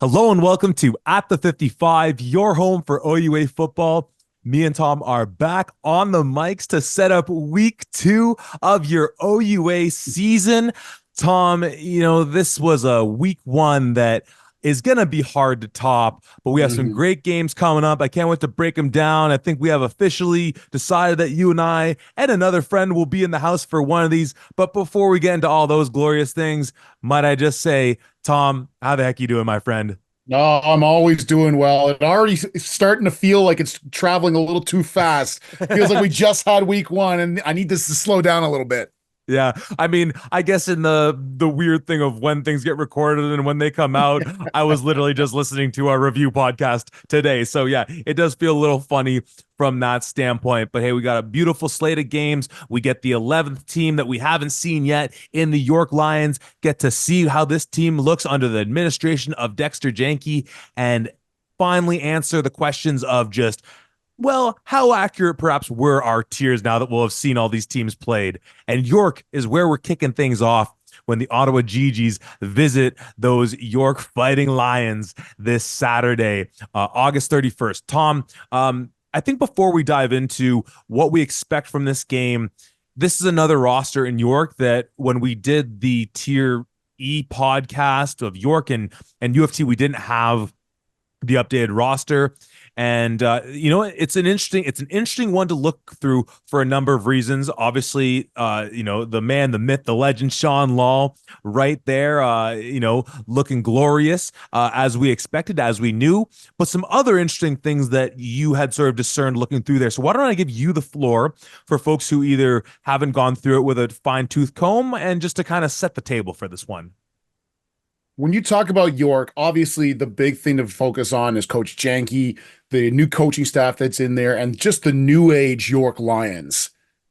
Hello and welcome to At the 55, your home for OUA football. Me and Tom are back on the mics to set up week 2 of your OUA season. Tom, this was a week 1 that is going to be hard to top, but we have some Mhm. great games coming up. I can't wait to break them down. I think we have officially decided that you and I and another friend will be in the house for one of these. But before we get into all those glorious things, might I just say, Tom, how the heck you doing, my friend? No, I'm always doing well. It already starting to feel like it's traveling a little too fast. Feels like we just had week one, and I need this to slow down a little bit. Yeah, I mean, I guess in the weird thing of when things get recorded and when they come out, I was literally just listening to our review podcast today. So yeah, it does feel a little funny from that standpoint. But hey, we got a beautiful slate of games. We get the 11th team that we haven't seen yet in the York Lions. Get to see how this team looks under the administration of Dexter Janke and finally answer the questions of just how accurate perhaps were our tiers now that we'll have seen all these teams played? And York is where we're kicking things off when the Ottawa GGs visit those York Fighting Lions this Saturday, August 31st. Tom, I think before we dive into what we expect from this game, this is another roster in York that when we did the Tier E podcast of York and U of T, we didn't have the updated roster. And it's an interesting one to look through for a number of reasons. Obviously, the man, the myth, the legend, Sean Law, right there, looking glorious as we expected, as we knew. But some other interesting things that you had sort of discerned looking through there. So why don't I give you the floor for folks who either haven't gone through it with a fine tooth comb and just to kind of set the table for this one. When you talk about York, obviously the big thing to focus on is Coach Janke, the new coaching staff that's in there, and just the new age York Lions.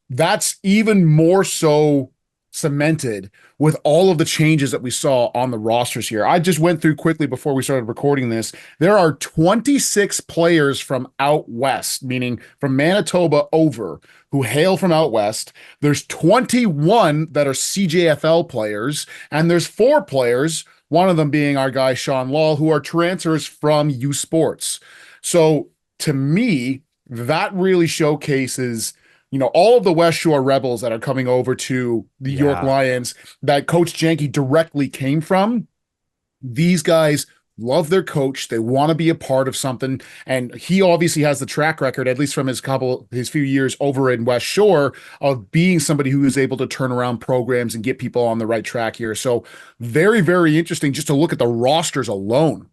That's even more so cemented with all of the changes that we saw on the rosters here. I just went through quickly before we started recording this. There are 26 players from out west, meaning from Manitoba over, who hail from out west. There's 21 that are CJFL players, and there's 4 players, one of them being our guy Sean Law, who are transfers from U Sports. So to me, that really showcases, all of the West Shore Rebels that are coming over to the York Yeah. Lions that Coach Janke directly came from. These guys love their coach. They want to be a part of something. And he obviously has the track record, at least from his few years over in West Shore, of being somebody who is able to turn around programs and get people on the right track here. So very, very interesting just to look at the rosters alone.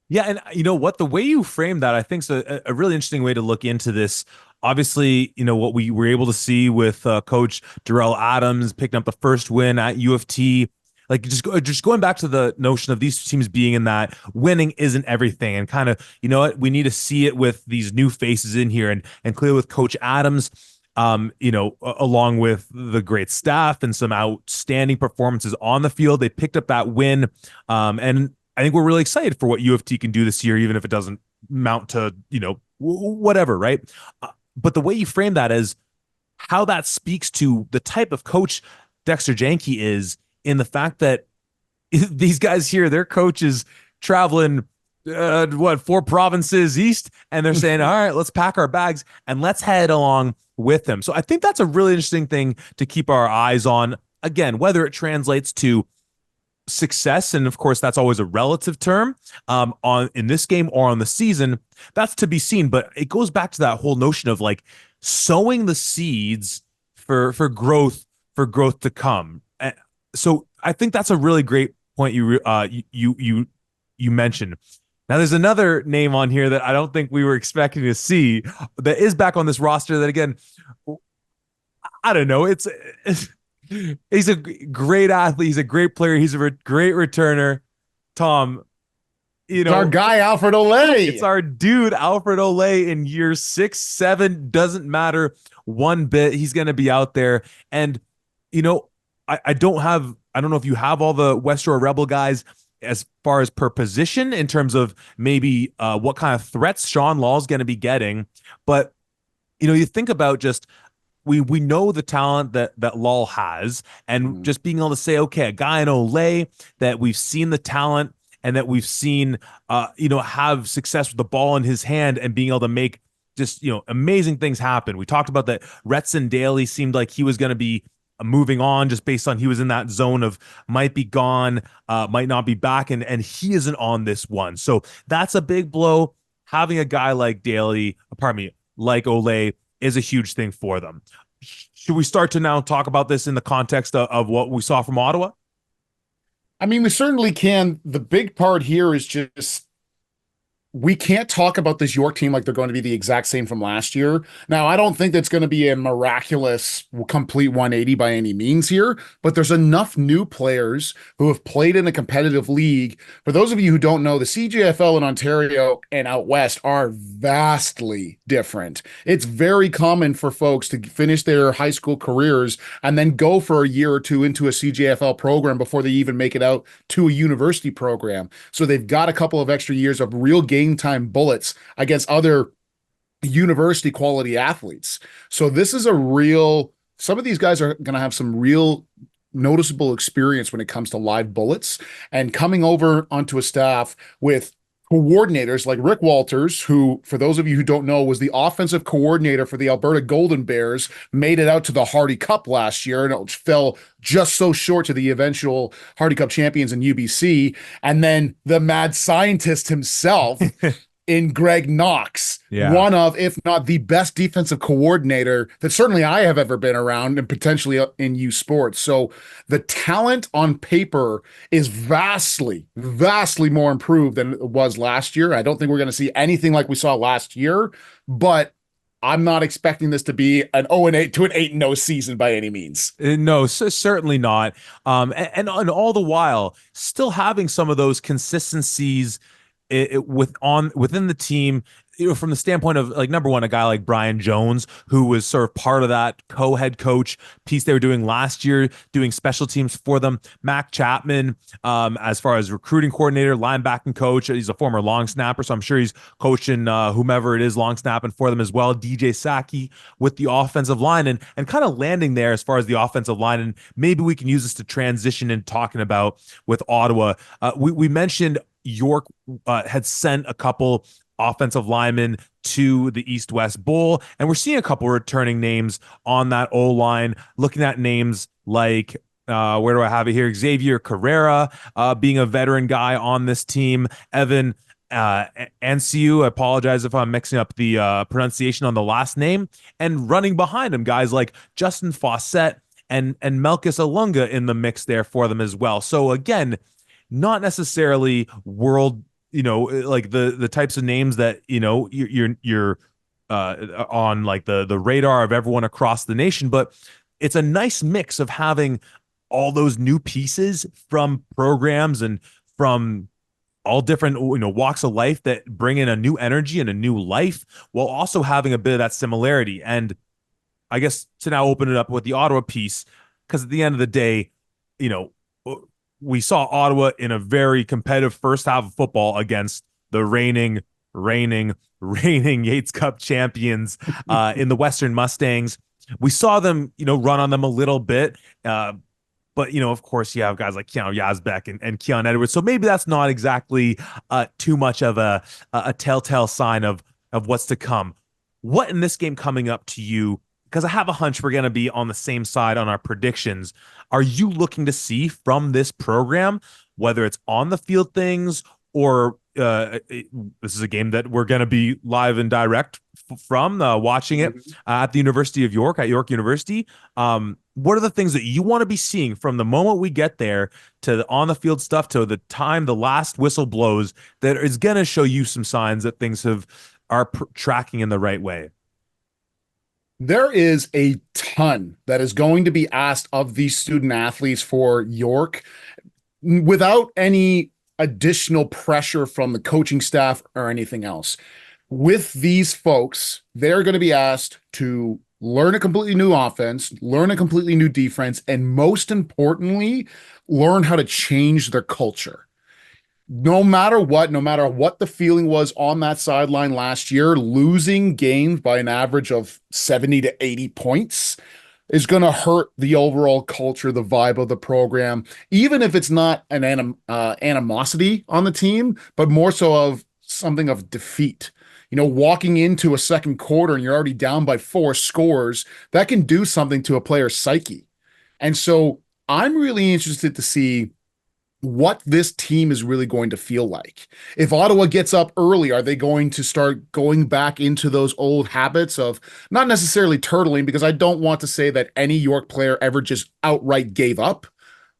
Yeah, and you know what? The way you frame that, I think, is a really interesting way to look into this. Obviously, what we were able to see with Coach Darrell Adams picking up the first win at U of T, like just going back to the notion of these teams being in that winning isn't everything, and kind of what we need to see it with these new faces in here, and clearly with Coach Adams. Along with the great staff and some outstanding performances on the field, they picked up that win. And I think we're really excited for what U of T can do this year, even if it doesn't mount to, whatever, right? But the way you frame that is how that speaks to the type of coach Dexter Janke is, in the fact that these guys here, their coach is traveling, 4 provinces east, and they're saying, all right, let's pack our bags and let's head along with them. So I think that's a really interesting thing to keep our eyes on. Again, whether it translates to success, and of course that's always a relative term, on in this game or on the season, that's to be seen. But it goes back to that whole notion of like sowing the seeds for growth to come. So I think that's a really great point you mentioned. Now there's another name on here that I don't think we were expecting to see that is back on this roster that, again, I don't know, it's he's a great athlete. He's a great player. He's a great returner. Tom, you It's our know, guy, Alfred it's Olay. our dude, Alfred Olay, in year 6, 7. Doesn't matter one bit. He's going to be out there. And, you know, I don't know if you have all the West Shore Rebel guys as far as per position in terms of maybe what kind of threats Sean Law is going to be getting. But, you think about just we know the talent that Lal has, and Mhm. just being able to say, okay, a guy in Olay that we've seen the talent, and that we've seen, have success with the ball in his hand and being able to make just, amazing things happen. We talked about that. Retson Daly seemed like he was going to be moving on just based on he was in that zone of might be gone, might not be back, and he isn't on this one. So that's a big blow. Having a guy like Daly, pardon me, like Ole is a huge thing for them. Should we start to now talk about this in the context of what we saw from Ottawa? I mean, we certainly can. The big part here is just we can't talk about this York team like they're going to be the exact same from last year. Now, I don't think that's going to be a miraculous complete 180 by any means here, but there's enough new players who have played in a competitive league. For those of you who don't know, the CJFL in Ontario and out west are vastly different. It's very common for folks to finish their high school careers and then go for a year or two into a CJFL program before they even make it out to a university program. So they've got a couple of extra years of real game time bullets against other university quality athletes. So this is some of these guys are going to have some real noticeable experience when it comes to live bullets, and coming over onto a staff with coordinators like Rick Walters, who, for those of you who don't know, was the offensive coordinator for the Alberta Golden Bears, made it out to the Hardy Cup last year, and it fell just so short to the eventual Hardy Cup champions in UBC. And then the mad scientist himself in Greg Knox, one of, if not the best defensive coordinator that certainly I have ever been around, and potentially in U Sports. So the talent on paper is vastly, vastly more improved than it was last year. I don't think we're going to see anything like we saw last year, but I'm not expecting this to be an 0-8 to an 8-0 season by any means. No, certainly not. And all the while, still having some of those consistencies within the team, from the standpoint of, like, number one, a guy like Brian Jones, who was sort of part of that co-head coach piece they were doing last year, doing special teams for them. Mac Chapman, as far as recruiting coordinator, linebacking coach, he's a former long snapper, so I'm sure he's coaching whomever it is long snapping for them as well. DJ Saki with the offensive line, and kind of landing there as far as the offensive line, and maybe we can use this to transition in talking about with Ottawa. We mentioned York had sent a couple offensive linemen to the East-West Bowl, and we're seeing a couple returning names on that O-line, looking at names like, where do I have it here? Xavier Carrera, being a veteran guy on this team. Evan Ansiu, I apologize if I'm mixing up the pronunciation on the last name, and running behind him, guys like Justin Fawcett and Melkus Alunga in the mix there for them as well. So again, not necessarily world, like the types of names that, you're on like the radar of everyone across the nation, but it's a nice mix of having all those new pieces from programs and from all different, walks of life that bring in a new energy and a new life, while also having a bit of that similarity. And I guess to now open it up with the Ottawa piece, because at the end of the day, we saw Ottawa in a very competitive first half of football against the reigning Yates Cup champions in the Western Mustangs. We saw them, run on them a little bit. But, of course, you have guys like Keanu Yazbek and Keon Edwards. So maybe that's not exactly too much of a telltale sign of what's to come. What in this game coming up to you, because I have a hunch we're going to be on the same side on our predictions, are you looking to see from this program, whether it's on the field things or this is a game that we're going to be live and direct from watching it at the University of York, at York University. What are the things that you want to be seeing from the moment we get there to the on the field stuff to the time the last whistle blows that is going to show you some signs that things are tracking in the right way? There is a ton that is going to be asked of these student athletes for York without any additional pressure from the coaching staff or anything else. With these folks, they're going to be asked to learn a completely new offense, learn a completely new defense, and most importantly, learn how to change their culture. No matter what the feeling was on that sideline last year, losing games by an average of 70 to 80 points, is going to hurt the overall culture, the vibe of the program, even if it's not an animosity on the team, but more so of something of defeat. Walking into a second quarter and you're already down by 4 scores, that can do something to a player's psyche. And so I'm really interested to see what this team is really going to feel like. If Ottawa gets up early, are they going to start going back into those old habits of not necessarily turtling, because I don't want to say that any York player ever just outright gave up,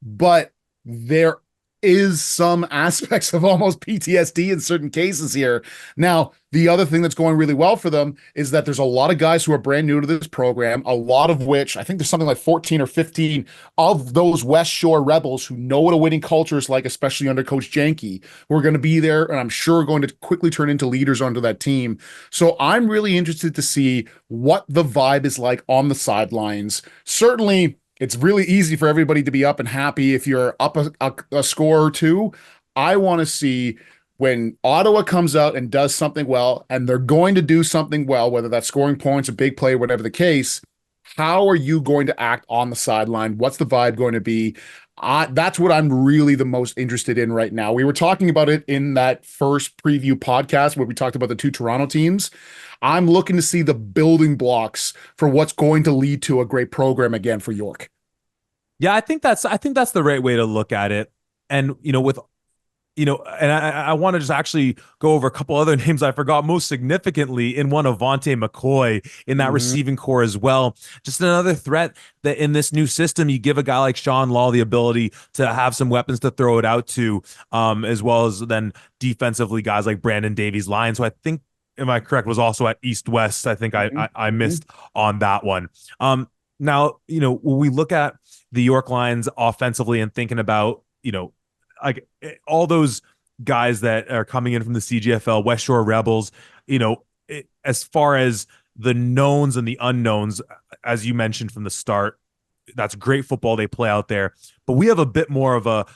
but there is some aspects of almost PTSD in certain cases here. Now, the other thing that's going really well for them is that there's a lot of guys who are brand new to this program, a lot of which, I think there's something like 14 or 15 of those West Shore Rebels who know what a winning culture is like, especially under Coach Janke, who are going to be there and I'm sure going to quickly turn into leaders onto that team. So I'm really interested to see what the vibe is like on the sidelines. Certainly, it's really easy for everybody to be up and happy if you're up a score or two. I want to see when Ottawa comes out and does something well, and they're going to do something well, whether that's scoring points, a big play, whatever the case, how are you going to act on the sideline? What's the vibe going to be? That's what I'm really the most interested in right now. We were talking about it in that first preview podcast where we talked about the two Toronto teams. I'm looking to see the building blocks for what's going to lead to a great program again for York. Yeah, I think that's the right way to look at it. And with and I want to just actually go over a couple other names I forgot, most significantly in one of Vontae McCoy in that receiving core as well. Just another threat that in this new system, you give a guy like Sean Law the ability to have some weapons to throw it out to, as well as then defensively guys like Brandon Davies Lyons. So I think, am I correct, was also at East West. I think I missed on that one. Now, when we look at the York Lions offensively and thinking about, like all those guys that are coming in from the CGFL, West Shore Rebels, as far as the knowns and the unknowns, as you mentioned from the start, that's great football they play out there. But we have a bit more of a,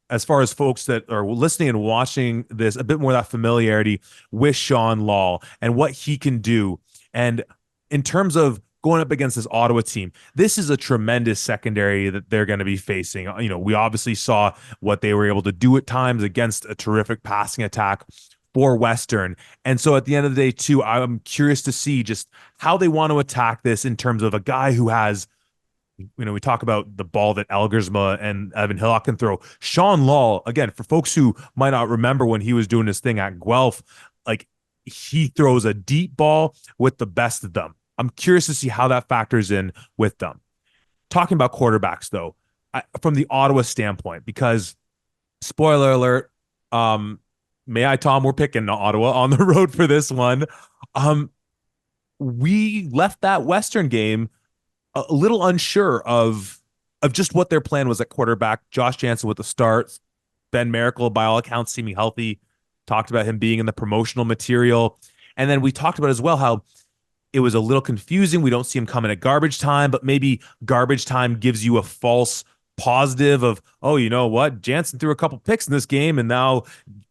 as far as folks that are listening and watching this, a bit more of that familiarity with Sean Law and what he can do. And in terms of going up against this Ottawa team, this is a tremendous secondary that they're going to be facing. We obviously saw what they were able to do at times against a terrific passing attack for Western. And so at the end of the day, too, I'm curious to see just how they want to attack this in terms of a guy who has, we talk about the ball that Elgersma and Evan Hillock can throw. Sean Law, again, for folks who might not remember when he was doing his thing at Guelph, like he throws a deep ball with the best of them. I'm curious to see how that factors in with them. Talking about quarterbacks, though, from the Ottawa standpoint, because spoiler alert, may I, Tom, we're picking Ottawa on the road for this one. We left that Western game a little unsure of just what their plan was at quarterback. Josh Jansen with the start, Ben Miracle, by all accounts, seeming healthy. Talked about him being in the promotional material. And then we talked about as well how it was a little confusing. We don't see him coming at garbage time, but maybe garbage time gives you a false positive of, oh, you know what? Jansen threw a couple picks in this game, and now,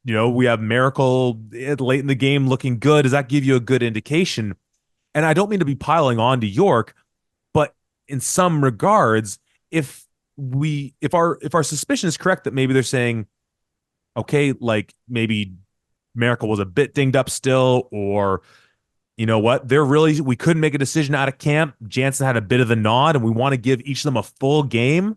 we have Miracle late in the game looking good. Does that give you a good indication? And I don't mean to be piling on to York, but in some regards, if our suspicion is correct that maybe they're saying, okay, like maybe Miracle was a bit dinged up still, or you know what? We couldn't make a decision out of camp. Jansen had a bit of the nod, and we want to give each of them a full game.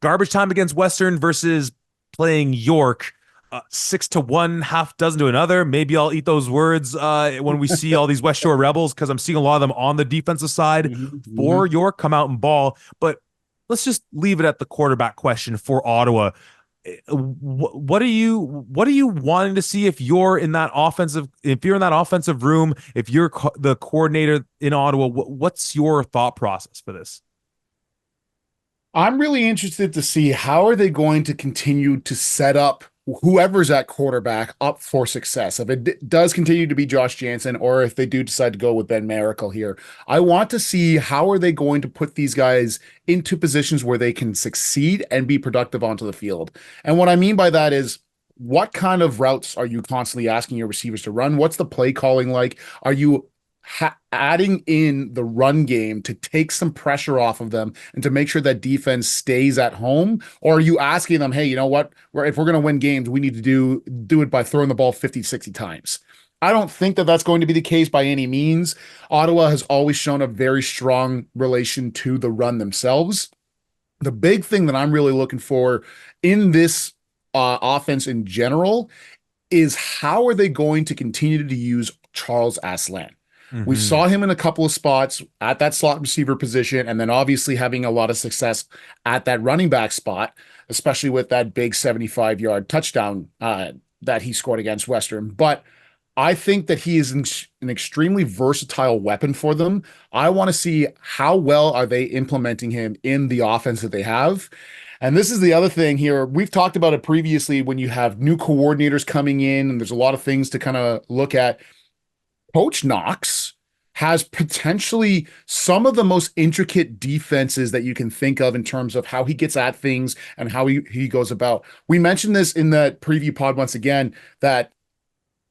Garbage time against Western versus playing York, 6-1, half dozen to another. Maybe I'll eat those words when we see all these West Shore Rebels, because I'm seeing a lot of them on the defensive side for York come out and ball. But let's just leave it at the quarterback question for Ottawa. What are you wanting to see if you're in that offensive room, if you're the coordinator in Ottawa? What's your thought process for this? I'm really interested to see how are they going to continue to set up whoever's at quarterback up for success. If it does continue to be Josh Jansen, or if they do decide to go with Ben Miracle here, I want to see how are they going to put these guys into positions where they can succeed and be productive onto the field. And what I mean by that is, what kind of routes are you constantly asking your receivers to run? What's the play calling like? Are you adding in the run game to take some pressure off of them and to make sure that defense stays at home? Or are you asking them, hey, you know what? If we're going to win games, we need to do it by throwing the ball 50, 60 times. I don't think that that's going to be the case by any means. Ottawa has always shown a very strong relation to the run themselves. The big thing that I'm really looking for in this offense in general is how are they going to continue to use Charles Aslan? We Mhm. saw him in a couple of spots at that slot receiver position, and then obviously having a lot of success at that running back spot, especially with that big 75-yard touchdown that he scored against Western. But I think that he is an extremely versatile weapon for them. I want to see how well are they implementing him in the offense that they have. And this is the other thing here. We've talked about it previously when you have new coordinators coming in, and there's a lot of things to kind of look at. Coach Knox has potentially some of the most intricate defenses that you can think of in terms of how he gets at things and how he goes about. We mentioned this in the preview pod once again that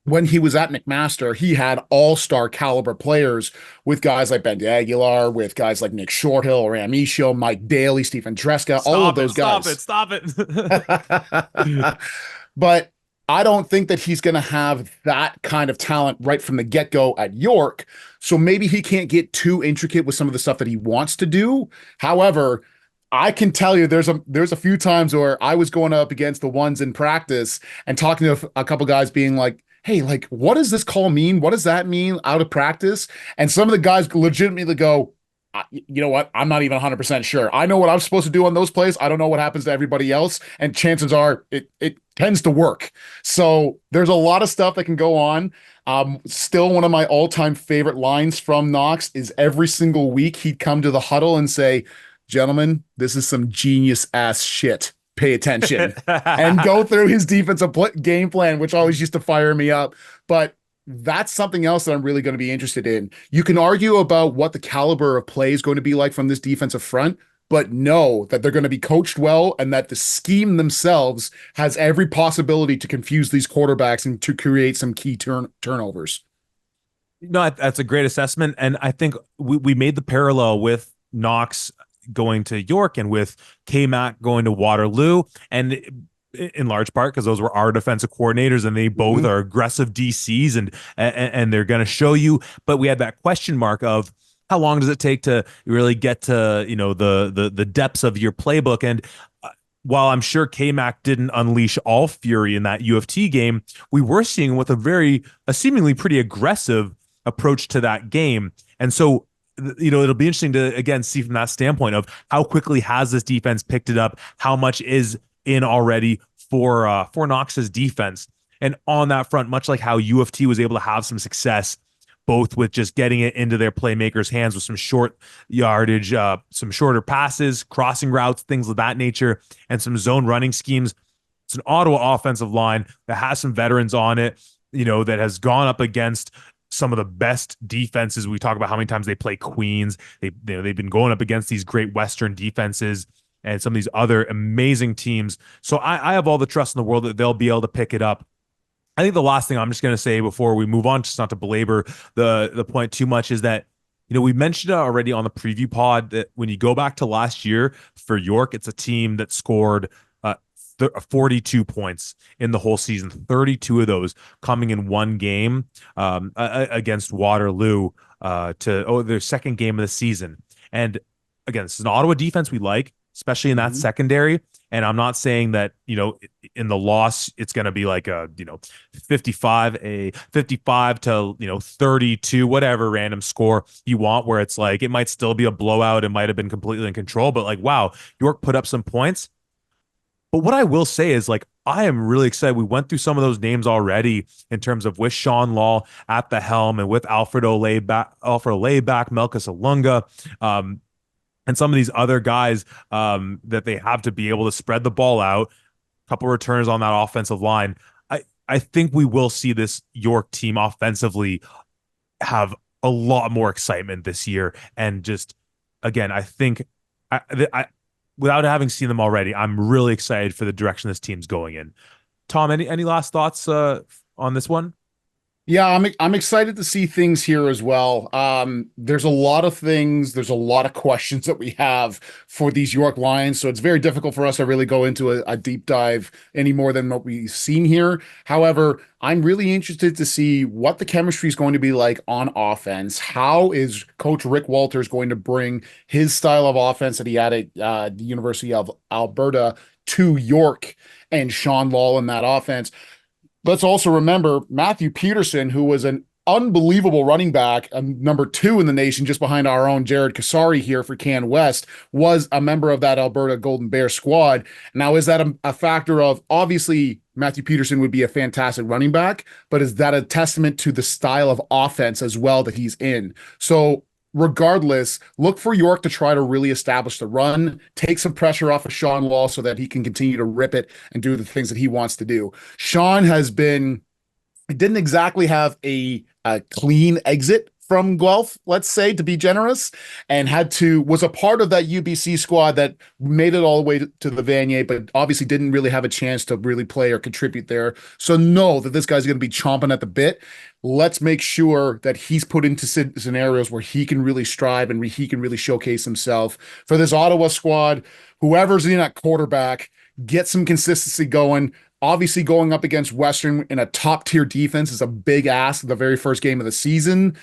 when he was at McMaster, he had all-star caliber players with guys like Ben Aguilar, with guys like Nick Shorthill, Ram Isho, Mike Daly, Stephen Dreska, all of Stop it! those Stop it! guys. Stop it! But I don't think that he's going to have that kind of talent right from the get-go at York. So maybe he can't get too intricate with some of the stuff that he wants to do. However, I can tell you there's a few times where I was going up against the ones in practice and talking to a couple guys being like, hey, like, what does this call mean? What does that mean out of practice? And some of the guys legitimately go, you know what? I'm not even 100% sure. I know what I'm supposed to do on those plays. I don't know what happens to everybody else. And chances are it tends to work. So there's a lot of stuff that can go on. Still, one of my all-time favorite lines from Knox is every single week he'd come to the huddle and say, gentlemen, this is some genius ass shit. Pay attention and go through his defensive game plan, which always used to fire me up. But that's something else that I'm really going to be interested in. You can argue about what the caliber of play is going to be like from this defensive front, but know that they're going to be coached well and that the scheme themselves has every possibility to confuse these quarterbacks and to create some key turnovers. No, that's a great assessment, and I think we made the parallel with Knox going to York and with K-Mac going to Waterloo, and in large part because those were our defensive coordinators and they both are aggressive DCs and they're going to show you. But we had that question mark of how long does it take to really get to, you know, the depths of your playbook. And while I'm sure K-Mac didn't unleash all fury in that U of T game, we were seeing with a seemingly pretty aggressive approach to that game. And so, you know, it'll be interesting to again see from that standpoint of how quickly has this defense picked it up, how much is in already for Knox's defense. And on that front, much like how U of T was able to have some success, both with just getting it into their playmakers' hands with some short yardage, some shorter passes, crossing routes, things of that nature, and some zone running schemes. It's an Ottawa offensive line that has some veterans on it, you know, that has gone up against some of the best defenses. We talk about how many times they play Queens. They've been going up against these great Western defenses and some of these other amazing teams. So I have all the trust in the world that they'll be able to pick it up. I think the last thing I'm just going to say before we move on, just not to belabor the point too much, is that, you know, we mentioned it already on the preview pod that when you go back to last year for York, it's a team that scored 42 points in the whole season, 32 of those coming in one game against Waterloo to their second game of the season. And again, this is an Ottawa defense we like, especially in that secondary. And I'm not saying that, you know, in the loss, it's going to be like a, you know, 55 to, you know, 32, whatever random score you want, where it's like, it might still be a blowout. It might've been completely in control, but like, wow, York put up some points. But what I will say is, like, I am really excited. We went through some of those names already in terms of with Sean Law at the helm and with Alfred Olay back, Melkus Alunga, and some of these other guys that they have to be able to spread the ball out. A couple returns on that offensive line. I think we will see this York team offensively have a lot more excitement this year. And just, again, I think I without having seen them already, I'm really excited for the direction this team's going in. Tom, any last thoughts on this one? Yeah, I'm excited to see things here as well. There's a lot of things, there's a lot of questions that we have for these York Lions, so it's very difficult for us to really go into a deep dive any more than what we've seen here. However, I'm really interested to see what the chemistry is going to be like on offense. How is Coach Rick Walters going to bring his style of offense that he had at the University of Alberta to York and Sean Law in that offense? Let's also remember Matthew Peterson, who was an unbelievable running back, number two in the nation, just behind our own Jared Kasari here for Can West, was a member of that Alberta Golden Bear squad. Now, is that a factor of obviously Matthew Peterson would be a fantastic running back, but is that a testament to the style of offense as well that he's in? So regardless, look for York to try to really establish the run, take some pressure off of Sean Law so that he can continue to rip it and do the things that he wants to do. Sean didn't exactly have a clean exit from Guelph, let's say, to be generous, and was a part of that UBC squad that made it all the way to the Vanier, but obviously didn't really have a chance to really play or contribute there. So know that this guy's going to be chomping at the bit. Let's make sure that he's put into scenarios where he can really strive and he can really showcase himself. For this Ottawa squad, whoever's in at quarterback, get some consistency going. Obviously, going up against Western in a top tier defense is a big ask. The very first game of the season.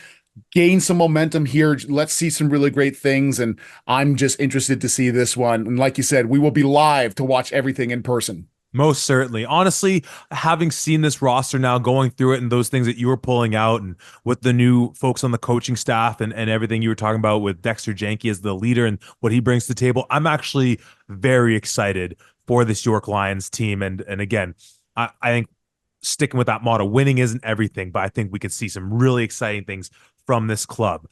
Gain some momentum here. Let's see some really great things. And I'm just interested to see this one. And like you said, we will be live to watch everything in person. Most certainly. Honestly, having seen this roster now, going through it and those things that you were pulling out, and with the new folks on the coaching staff and everything you were talking about with Dexter Janke as the leader and what he brings to the table, I'm actually very excited for this York Lions team. And again, I think sticking with that motto, winning isn't everything, but I think we can see some really exciting things from this club.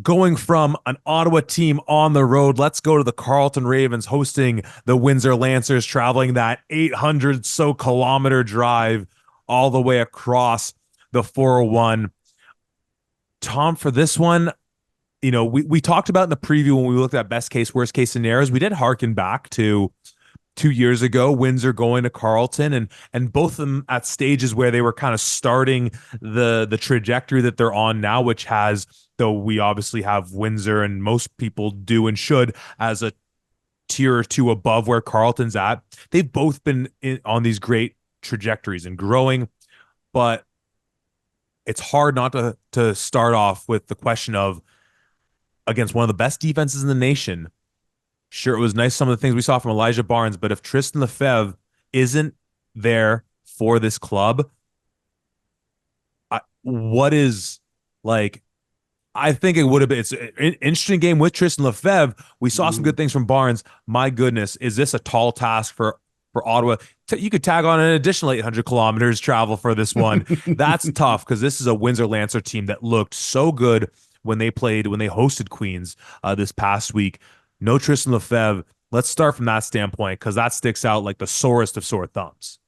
Going from an Ottawa team on the road, let's go to the Carleton Ravens hosting the Windsor Lancers, traveling that 800 so kilometer drive all the way across the 401. Tom, for this one, we talked about in the preview when we looked at best case, worst case scenarios. We did harken back to 2 years ago, Windsor going to Carleton, and both of them at stages where they were kind of starting the trajectory that they're on now, which has, though we obviously have Windsor and most people do and should as a tier or two above where Carleton's at. They've both been on these great trajectories and growing, but it's hard not to start off with the question of, against one of the best defenses in the nation. Sure, it was nice, some of the things we saw from Elijah Barnes, but if Tristan Lefebvre isn't there for this club, I think it would have been, it's an interesting game with Tristan Lefebvre. We saw some good things from Barnes. My goodness, is this a tall task for Ottawa? You could tag on an additional 800 kilometers travel for this one. That's tough because this is a Windsor Lancer team that looked so good when they hosted Queens this past week. No Tristan Lefebvre. Let's start from that standpoint because that sticks out like the sorest of sore thumbs.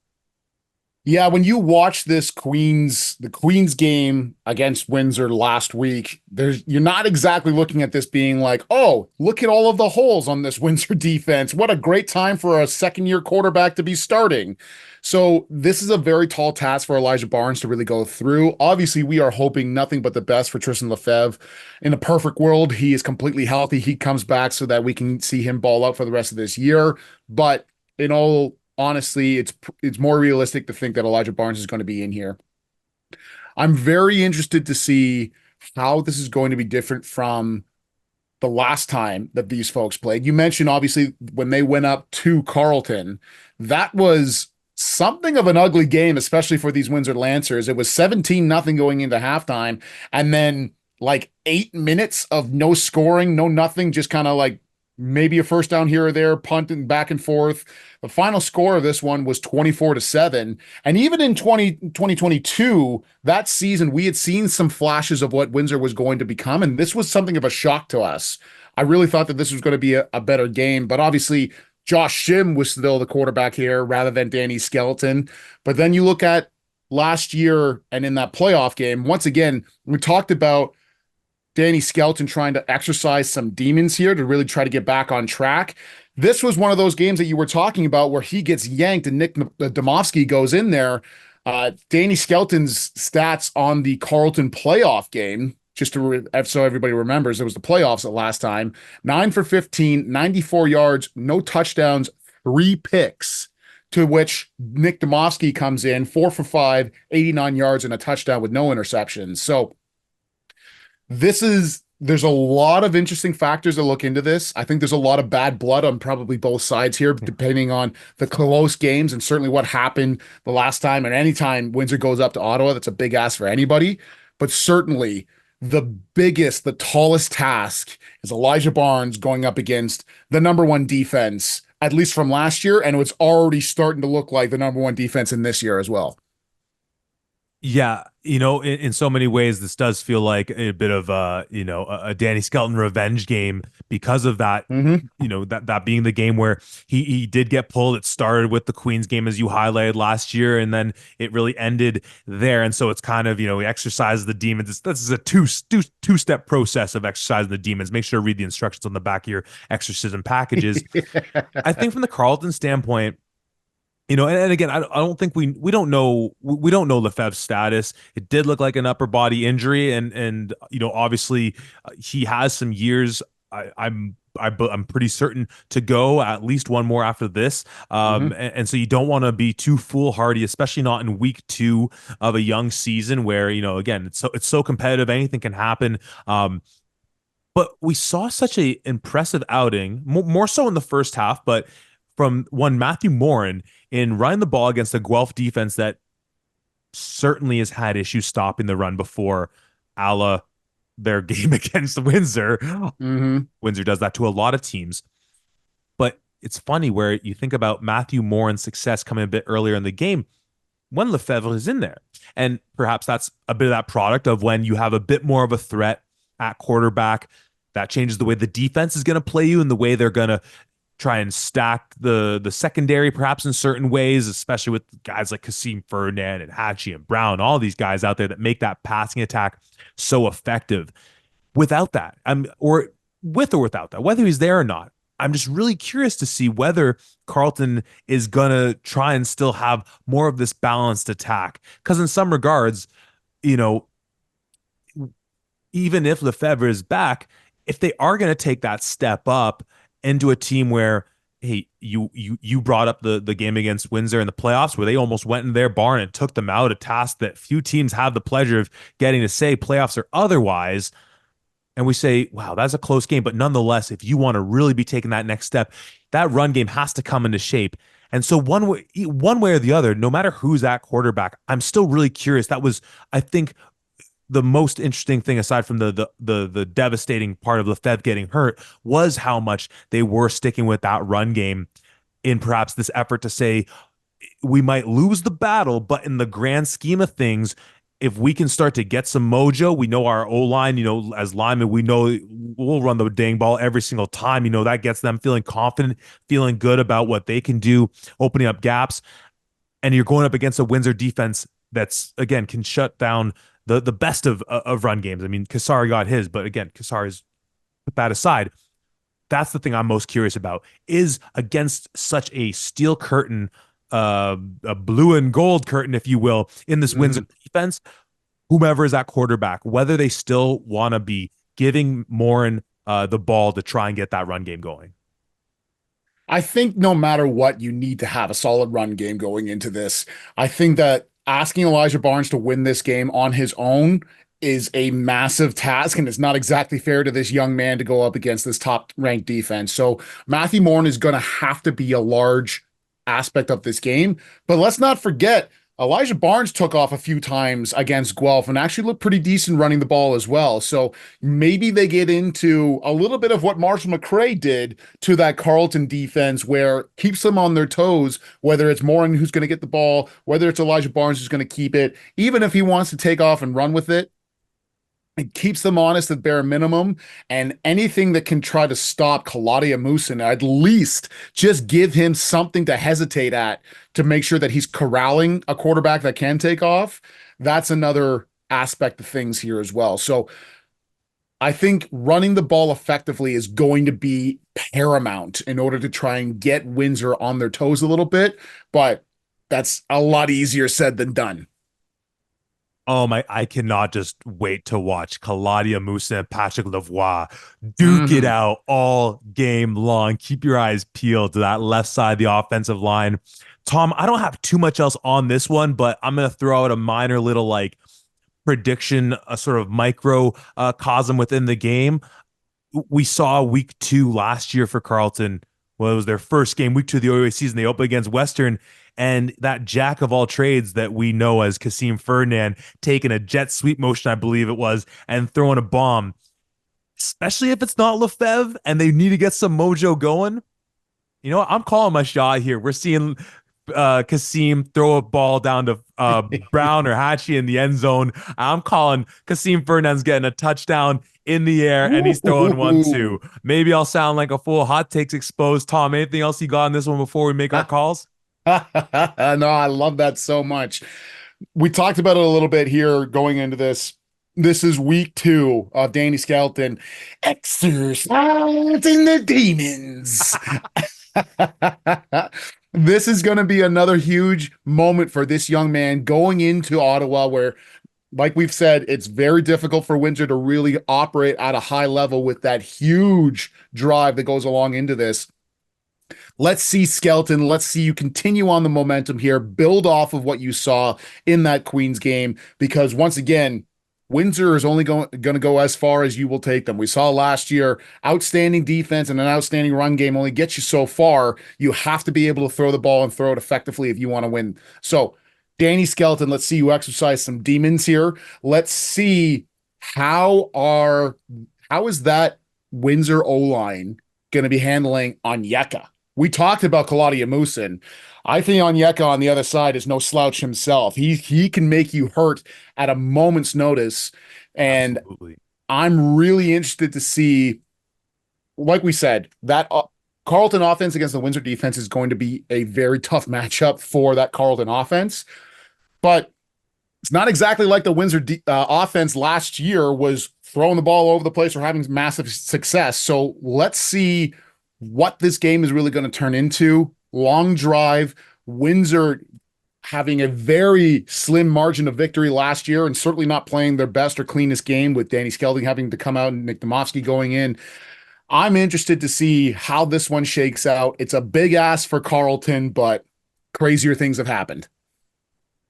Yeah, when you watch the Queens game against Windsor last week, you're not exactly looking at this being like, oh, look at all of the holes on this Windsor defense. What a great time for a second-year quarterback to be starting. So this is a very tall task for Elijah Barnes to really go through. Obviously, we are hoping nothing but the best for Tristan Lefebvre. In a perfect world, he is completely healthy. He comes back so that we can see him ball out for the rest of this year. But in all honestly, it's more realistic to think that Elijah Barnes is going to be in here. I'm very interested to see how this is going to be different from the last time that these folks played. You mentioned, obviously, when they went up to Carleton, that was something of an ugly game, especially for these Windsor Lancers. It was 17-0 going into halftime, and then like 8 minutes of no scoring, no nothing, just kind of like maybe a first down here or there, punting back and forth. The final score of this one was 24-7. And even in 2022, that season, we had seen some flashes of what Windsor was going to become, and this was something of a shock to us. I really thought that this was going to be a better game, but obviously Josh Shim was still the quarterback here rather than Danny Skelton. But then you look at last year and in that playoff game, once again, we talked about Danny Skelton trying to exercise some demons here to really try to get back on track. This was one of those games that you were talking about where he gets yanked and Nick Domovsky goes in there. Danny Skelton's stats on the Carleton playoff game, just so everybody remembers, it was the playoffs the last time. 9 for 15, 94 yards, no touchdowns, 3 picks. To which Nick Demovsky comes in 4 for 5, 89 yards and a touchdown with no interceptions. So there's a lot of interesting factors to look into this. I think there's a lot of bad blood on probably both sides here, depending on the close games and certainly what happened the last time. And anytime Windsor goes up to Ottawa, that's a big ask for anybody. But certainly the tallest task is Elijah Barnes going up against the number one defense, at least from last year. And it's already starting to look like the number one defense in this year as well. Yeah, in so many ways, this does feel like a bit of a Danny Skelton revenge game because of that. Mm-hmm. That being the game where he did get pulled. It started with the Queens game, as you highlighted last year, and then it really ended there. And so it's kind of, he exercises the demons. This is a two-step process of exercising the demons. Make sure to read the instructions on the back of your exorcism packages. I think from the Carleton standpoint, and again, I don't think we don't know Lefebvre's status. It did look like an upper body injury, and obviously he has some years. I'm pretty certain to go at least one more after this. And so you don't want to be too foolhardy, especially not in week 2 of a young season where again it's so competitive, anything can happen. But we saw such a impressive outing, more so in the first half, but from one Matthew Morin in running the ball against a Guelph defense that certainly has had issues stopping the run before, a la their game against Windsor. Mm-hmm. Windsor does that to a lot of teams. But it's funny where you think about Matthew Morin's success coming a bit earlier in the game when Lefebvre is in there. And perhaps that's a bit of that product of when you have a bit more of a threat at quarterback. That changes the way the defense is going to play you and the way they're going to try and stack the secondary perhaps in certain ways, especially with guys like Kasim Ferdinand and Hatchie and Brown, all these guys out there that make that passing attack so effective. Without that, or with or without that, whether he's there or not, I'm just really curious to see whether Carleton is going to try and still have more of this balanced attack. Because in some regards, even if Lefebvre is back, if they are going to take that step up into a team where, hey, you brought up the game against Windsor in the playoffs where they almost went in their barn and took them out, a task that few teams have the pleasure of getting to say, playoffs or otherwise. And we say, wow, that's a close game. But nonetheless, if you want to really be taking that next step, that run game has to come into shape. And so one way or the other, no matter who's at quarterback, I'm still really curious. That was, I think, the most interesting thing, aside from the devastating part of Lefebvre getting hurt, was how much they were sticking with that run game in perhaps this effort to say we might lose the battle, but in the grand scheme of things, if we can start to get some mojo, we know our O-line, as linemen, we know we'll run the dang ball every single time. That gets them feeling confident, feeling good about what they can do, opening up gaps. And you're going up against a Windsor defense that's, again, can shut down the best of run games. I mean, Kassar got his, but again, Kassar is, put that aside. That's the thing I'm most curious about, is against such a steel curtain, a blue and gold curtain, if you will, in this Windsor defense, whomever is at quarterback, whether they still want to be giving Morin the ball to try and get that run game going. I think no matter what, you need to have a solid run game going into this. I think that asking Elijah Barnes to win this game on his own is a massive task, and it's not exactly fair to this young man to go up against this top-ranked defense. So Matthew Morin is going to have to be a large aspect of this game. But let's not forget, Elijah Barnes took off a few times against Guelph and actually looked pretty decent running the ball as well. So maybe they get into a little bit of what Marshall McRae did to that Carleton defense, where keeps them on their toes, whether it's Morin who's going to get the ball, whether it's Elijah Barnes who's going to keep it, even if he wants to take off and run with it. It keeps them honest at bare minimum, and anything that can try to stop Kaladia Musin, at least just give him something to hesitate at to make sure that he's corralling a quarterback that can take off. That's another aspect of things here as well. So I think running the ball effectively is going to be paramount in order to try and get Windsor on their toes a little bit. But That's a lot easier said than done. Oh my, I cannot just wait to watch Claudia Musa and Patrick Lavoie duke it Mhm. out all game long. Keep your eyes peeled to that left side of the offensive line. Tom, I don't have too much else on this one, but I'm going to throw out a minor little like prediction, a sort of micro cosm within the game. We saw week 2 last year for Carleton. Well, it was their first game, week 2 of the OUA season. They opened against Western, and that jack of all trades that we know as Kasim Ferdinand taking a jet sweep motion, I believe it was, and throwing a bomb, especially if it's not Lefebvre and they need to get some mojo going. You know what? I'm calling my shot here. We're seeing Kasim throw a ball down to Brown or Hatchie in the end zone. I'm calling Kasim Fernandez getting a touchdown in the air and he's throwing one too. Ooh. Maybe I'll sound like a fool. Hot takes exposed. Tom, anything else you got on this one before we make our calls? No, I love that so much. We talked about it a little bit here going into this. This is week 2 of Danny Skelton exercising the demons. This is going to be another huge moment for this young man going into Ottawa, where, like we've said, it's very difficult for Windsor to really operate at a high level with that huge drive that goes along into this. Let's see Skelton. Let's see you continue on the momentum here, build off of what you saw in that Queens game, because once again, Windsor is only going to go as far as you will take them. We saw last year, outstanding defense and an outstanding run game only gets you so far. You have to be able to throw the ball and throw it effectively if you want to win. So, Danny Skelton, let's see you exercise some demons here. Let's see how is that Windsor O-line going to be handling Onyeka? We talked about Claudia Musin. I think Onyeka on the other side is no slouch himself. He can make you hurt at a moment's notice. And Absolutely. I'm really interested to see, like we said, that Carleton offense against the Windsor defense is going to be a very tough matchup for that Carleton offense. But it's not exactly like the Windsor offense last year was throwing the ball over the place or having massive success. So let's see what this game is really going to turn into. Long drive, Windsor having a very slim margin of victory last year and certainly not playing their best or cleanest game with Danny Skelding having to come out and Nick Demovsky going in. I'm interested to see how this one shakes out. It's a big ask for Carleton, but crazier things have happened.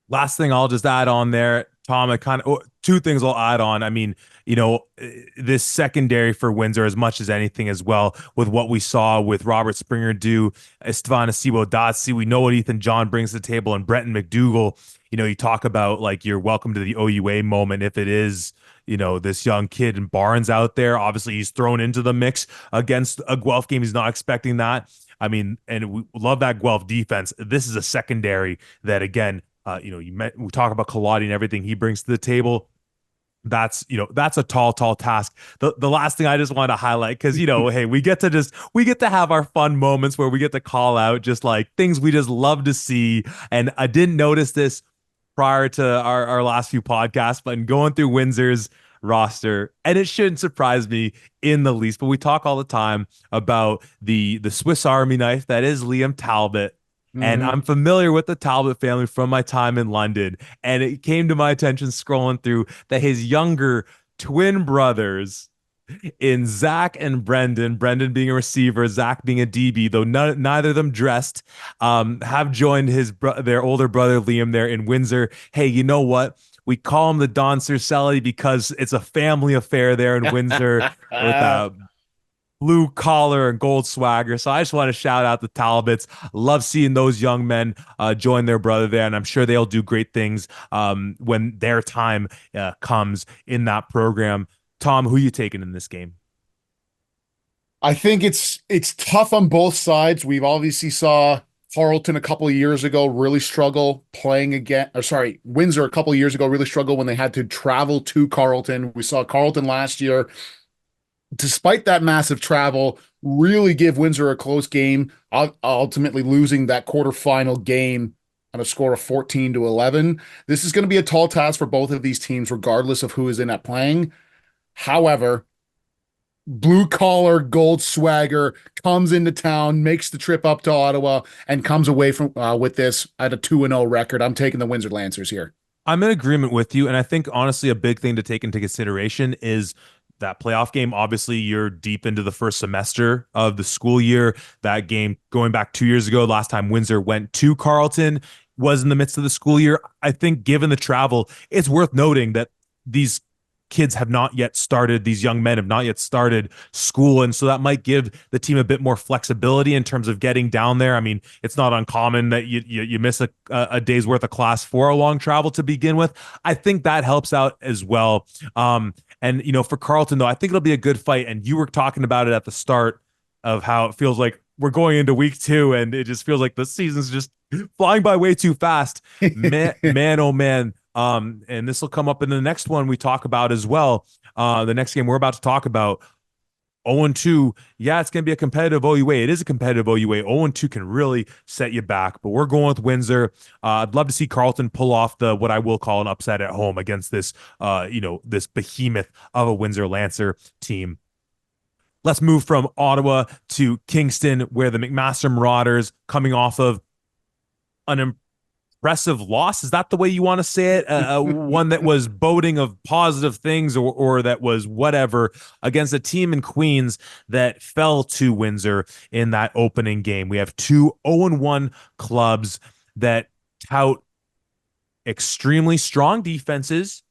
Last thing I'll just add on there, Tom, I kind of two things I'll add on. I mean, this secondary for Windsor as much as anything as well with what we saw with Robert Springer do, Estevan Asibo Dotsi. We know what Ethan John brings to the table and Brenton McDougall. You talk about like your welcome to the OUA moment. If it is, this young kid in Barnes out there, obviously he's thrown into the mix against a Guelph game. He's not expecting that. I mean, and we love that Guelph defense. This is a secondary that, again, we talk about Kaladi and everything he brings to the table. That's a tall task. The last thing I just want to highlight, because hey, we get to have our fun moments where we get to call out just like things we just love to see. And I didn't notice this prior to our last few podcasts, but in going through Windsor's roster, and it shouldn't surprise me in the least, but we talk all the time about the Swiss Army knife that is Liam Talbot. And Mm-hmm. I'm familiar with the Talbot family from my time in London. And it came to my attention scrolling through that his younger twin brothers in Zach and Brendan being a receiver, Zach being a DB, though neither of them dressed, have joined their older brother Liam there in Windsor. Hey, you know what? We call him the Don Cercelli because it's a family affair there in Windsor with blue collar and gold swagger. So I just want to shout out the Talbots. Love seeing those young men join their brother there, and I'm sure they'll do great things when their time comes in that program. Tom, who you taking in this game? I think it's tough on both sides. We've obviously saw Carleton a couple of years ago really struggle playing again, or sorry, Windsor a couple of years ago really struggle when they had to travel to Carleton. We saw Carleton last year, despite that massive travel, really give Windsor a close game, ultimately losing that quarterfinal game on a score of 14-11. This is going to be a tall task for both of these teams, regardless of who is in at playing. However, blue collar gold swagger, comes into town, makes the trip up to Ottawa, and comes away from with this at a 2-0 record. I'm taking the Windsor Lancers here. I'm in agreement with you. And I think, honestly, a big thing to take into consideration is that playoff game. Obviously, you're deep into the first semester of the school year. That game going back 2 years ago, last time Windsor went to Carleton was in the midst of the school year. I think, given the travel, it's worth noting that these kids have not yet started, these young men have not yet started school. And so that might give the team a bit more flexibility in terms of getting down there. I mean, it's not uncommon that you miss a day's worth of class for a long travel to begin with. I think that helps out as well. And, for Carleton, though, I think it'll be a good fight. And you were talking about it at the start of how it feels like we're going into week 2 and it just feels like the season's just flying by way too fast. Man, oh man. And this will come up in the next one we talk about as well. The next game we're about to talk about, 0-2. Yeah, it's going to be a competitive OUA. It is a competitive OUA. 0-2 can really set you back, but we're going with Windsor. I'd love to see Carleton pull off what I will call an upset at home against this, this behemoth of a Windsor Lancer team. Let's move from Ottawa to Kingston, where the McMaster Marauders, coming off of an impressive loss. Is that the way you want to say it? One that was boding of positive things, or that was whatever, against a team in Queens that fell to Windsor in that opening game. We have two 0-1 clubs that tout extremely strong defenses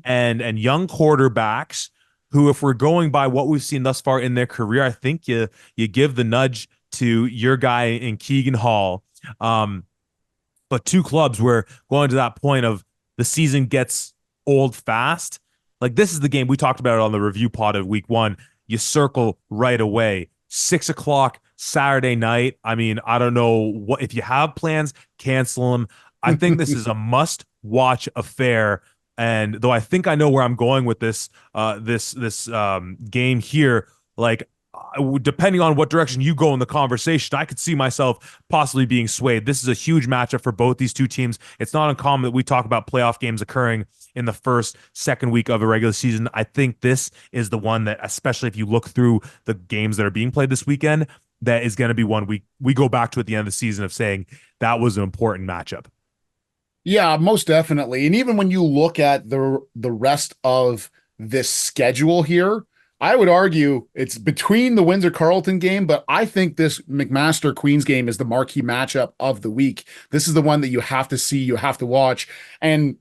and young quarterbacks who, if we're going by what we've seen thus far in their career, I think you give the nudge to your guy in Keegan Hall. But two clubs where going to that point of the season gets old fast. Like, this is the game we talked about it on the review pod of week 1. You circle right away. 6:00 Saturday night. I mean, I don't know what, if you have plans, cancel them. I think this is a must watch affair. And though I think I know where I'm going with this game here, like, depending on what direction you go in the conversation, I could see myself possibly being swayed. This is a huge matchup for both these two teams. It's not uncommon that we talk about playoff games occurring in the first, second week of a regular season. I think this is the one that, especially if you look through the games that are being played this weekend, that is going to be one we go back to at the end of the season of saying that was an important matchup. Yeah, most definitely. And even when you look at the rest of this schedule here, I would argue it's between the Windsor Carleton game, but I think this McMaster Queens game is the marquee matchup of the week. This is the one that you have to see, you have to watch. And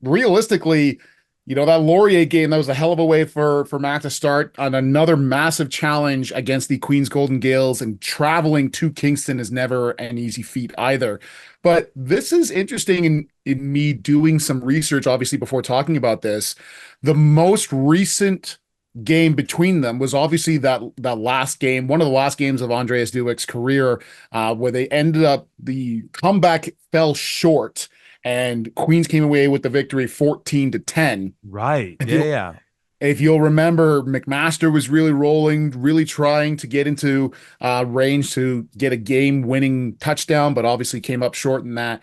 realistically, that Laurier game, that was a hell of a way for Matt to start on another massive challenge against the Queens Golden Gales, and traveling to Kingston is never an easy feat either. But this is interesting in me doing some research, obviously, before talking about this. The most recent game between them was obviously that last game, one of the last games of Andreas Dueck's career, where they ended up, the comeback fell short and Queens came away with the victory 14-10. Right. Yeah. If you'll remember, McMaster was really rolling, really trying to get into range to get a game-winning touchdown, but obviously came up short in that.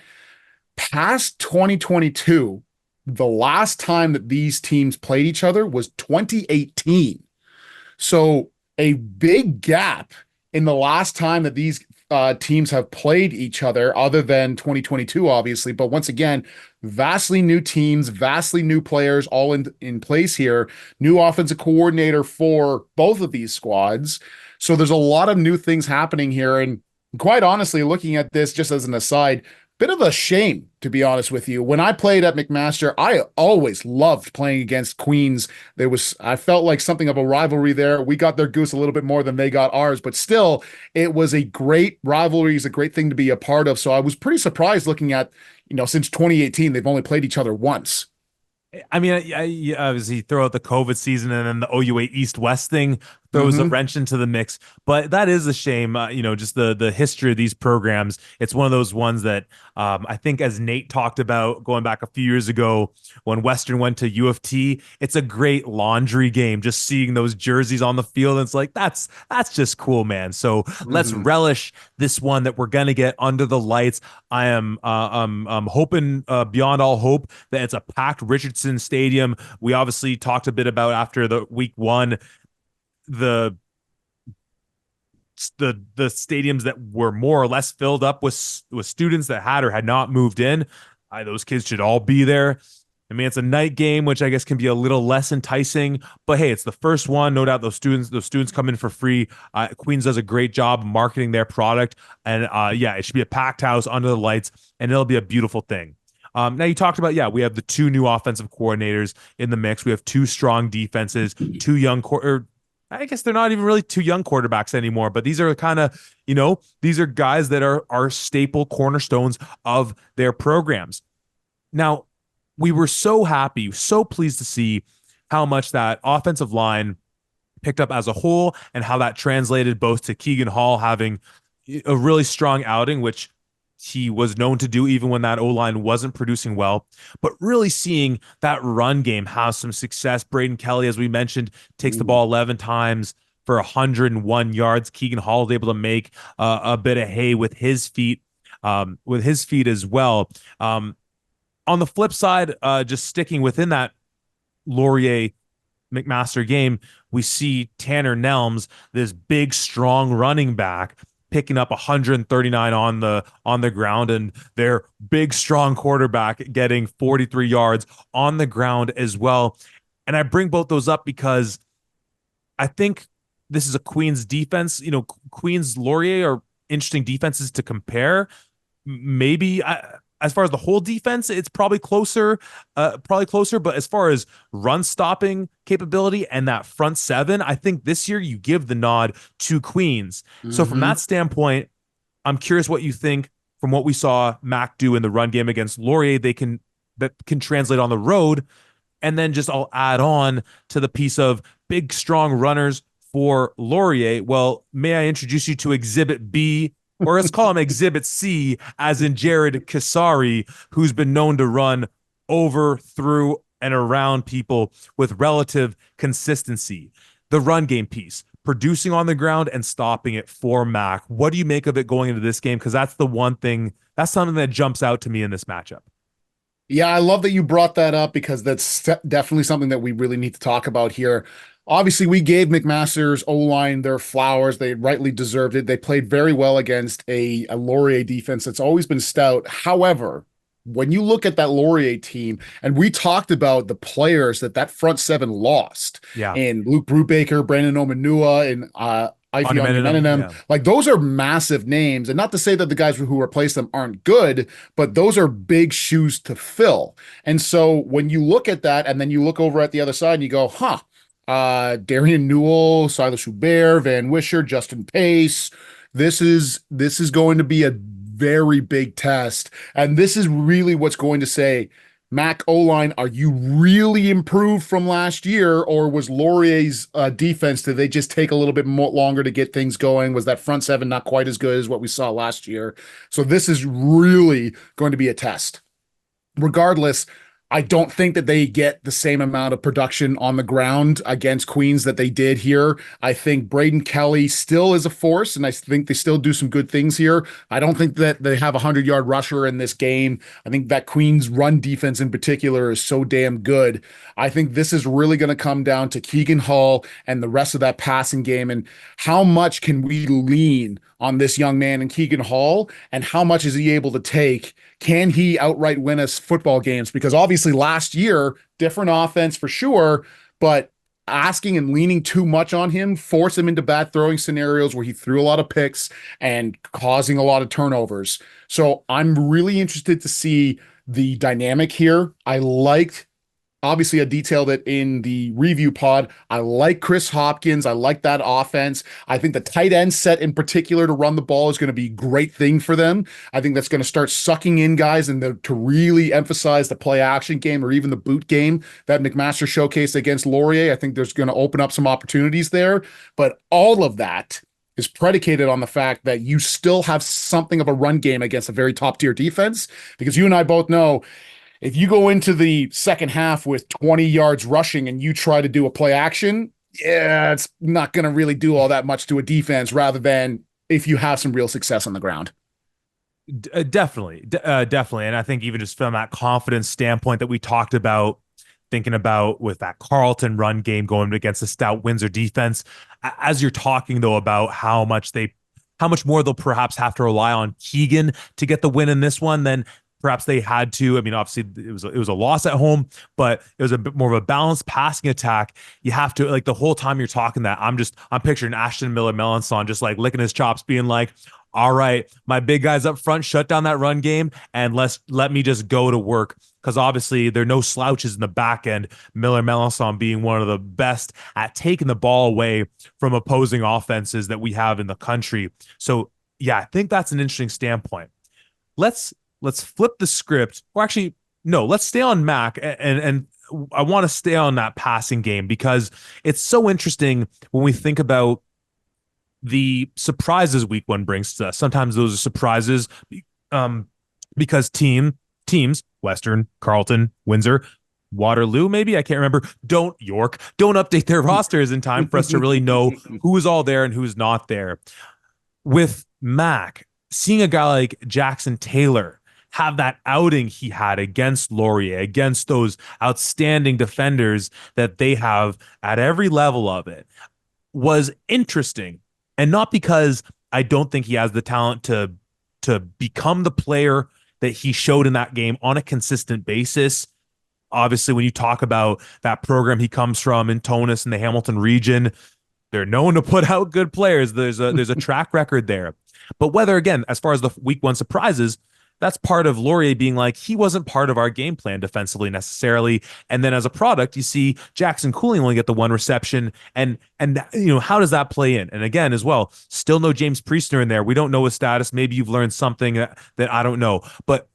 Past 2022, the last time that these teams played each other was 2018. So a big gap in the last time that these teams have played each other, other than 2022, obviously. But once again, vastly new teams, vastly new players, all in place here. New offensive coordinator for both of these squads. So there's a lot of new things happening here. And quite honestly, looking at this just as an aside, bit of a shame, to be honest with you. When I played at McMaster, I always loved playing against Queens. I felt like something of a rivalry there. We got their goose a little bit more than they got ours, but still, it was a great rivalry. It's a great thing to be a part of. So I was pretty surprised looking at, since 2018, they've only played each other once. I mean, I obviously throw out the COVID season, and then the OUA East-West thing throws a wrench into the mix. But that is a shame, just the history of these programs. It's one of those ones that I think, as Nate talked about going back a few years ago when Western went to U of T, it's a great laundry game, just seeing those jerseys on the field. And it's like, that's just cool, man. So let's relish this one that we're going to get under the lights. I'm hoping beyond all hope that it's a packed Richardson Stadium. We obviously talked a bit about after the week 1 the the stadiums that were more or less filled up with students that had or had not moved in. Those kids should all be there. I mean, it's a night game, which I guess can be a little less enticing, but hey, it's the first one. No doubt those students come in for free. Queens does a great job marketing their product, and yeah, it should be a packed house under the lights, and it'll be a beautiful thing. Now you talked about, yeah, we have the two new offensive coordinators in the mix. We have two strong defenses, two young I guess they're not even really two young quarterbacks anymore, but these are kind of, these are guys that are staple cornerstones of their programs. Now, we were so happy, so pleased to see how much that offensive line picked up as a whole and how that translated both to Keegan Hall having a really strong outing, which he was known to do even when that O-line wasn't producing well, but really seeing that run game have some success. Braden Kelly, as we mentioned, takes the ball 11 times for 101 yards. Keegan Hall is able to make a bit of hay with his feet as well. On the flip side, just sticking within that Laurier McMaster game, we see Tanner Nelms, this big, strong running back, picking up 139 on the ground, and their big, strong quarterback getting 43 yards on the ground as well. And I bring both those up because I think this is a Queens defense. Queens Laurier are interesting defenses to compare. Maybe as far as the whole defense, it's probably closer. But as far as run stopping capability and that front seven, I think this year you give the nod to Queens. Mm-hmm. So from that standpoint, I'm curious what you think from what we saw Mac do in the run game against Laurier. That can translate on the road. And then just I'll add on to the piece of big, strong runners for Laurier. Well, may I introduce you to Exhibit B, or let's call him Exhibit C, as in Jared Kasari, who's been known to run over, through, and around people with relative consistency. The run game piece, producing on the ground and stopping it for Mac. What do you make of it going into this game? Because that's something that jumps out to me in this matchup. Yeah, I love that you brought that up because that's definitely something that we really need to talk about here. Obviously, we gave McMaster's O-line their flowers. They rightly deserved it. They played very well against a Laurier defense that's always been stout. However, when you look at that Laurier team, and we talked about the players that front seven lost, and Luke Brubaker, Brandon Omanua, and Ifeanyi, like those are massive names. And not to say that the guys who replace them aren't good, but those are big shoes to fill. And so when you look at that, and then you look over at the other side and you go, Darian Newell, Silas Hubert, Van Wisher, Justin Pace. This is going to be a very big test. And this is really what's going to say, Mac O-line, are you really improved from last year, or was Laurier's defense, did they just take a little bit more longer to get things going? Was that front seven not quite as good as what we saw last year? So this is really going to be a test. Regardless, I don't think that they get the same amount of production on the ground against Queens that they did here. I think Braden Kelly still is a force, and I think they still do some good things here. I don't think that they have a 100-yard rusher in this game. I think that Queens run defense in particular is so damn good. I think this is really going to come down to Keegan Hall and the rest of that passing game, and how much can we lean on this young man in Keegan Hall, and how much is he able to take? Can he outright win us football games? Because obviously last year, different offense for sure, but asking and leaning too much on him forced him into bad throwing scenarios where he threw a lot of picks and causing a lot of turnovers. So I'm really interested to see the dynamic here. I liked, obviously, I detailed it in the review pod. I like Chris Hopkins. I like that offense. I think the tight end set in particular to run the ball is going to be a great thing for them. I think that's going to start sucking in guys and to really emphasize the play action game or even the boot game that McMaster showcased against Laurier. I think there's going to open up some opportunities there. But all of that is predicated on the fact that you still have something of a run game against a very top tier defense, because you and I both know, if you go into the second half with 20 yards rushing and you try to do a play action, it's not going to really do all that much to a defense, rather than if you have some real success on the ground. Definitely. And I think even just from that confidence standpoint that we talked about, thinking about with that Carlton run game going against the stout Windsor defense. As you're talking though about how much more they'll perhaps have to rely on Keegan to get the win in this one than perhaps they had to. I mean, obviously it was a loss at home, but it was a bit more of a balanced passing attack. You have to like the whole time you're talking that I'm picturing Ashton Miller Melanson just like licking his chops, being like, all right, my big guys up front, shut down that run game and let me just go to work. Because obviously there are no slouches in the back end. Miller Melanson being one of the best at taking the ball away from opposing offenses that we have in the country. So yeah, I think that's an interesting standpoint. Let's flip the script, or actually, no, let's stay on Mac and I want to stay on that passing game because it's so interesting when we think about the surprises week one brings to us. Sometimes those are surprises because teams, Western, Carlton, Windsor, Waterloo, maybe, I can't remember, don't update their rosters in time for us to really know who is all there and who's not there. With Mac, seeing a guy like Jackson Taylor have that outing he had against Laurier, against those outstanding defenders that they have at every level of it, was interesting. And not because I don't think he has the talent to become the player that he showed in that game on a consistent basis. Obviously, when you talk about that program he comes from in Tonus and the Hamilton region, they're known to put out good players. There's a track record there. But whether, again, as far as the week one surprises, that's part of Laurier being like, he wasn't part of our game plan defensively necessarily. And then as a product, you see Jackson Cooling only get the one reception. And how does that play in? And again, as well, still no James Priestner in there. We don't know his status. Maybe you've learned something that I don't know. But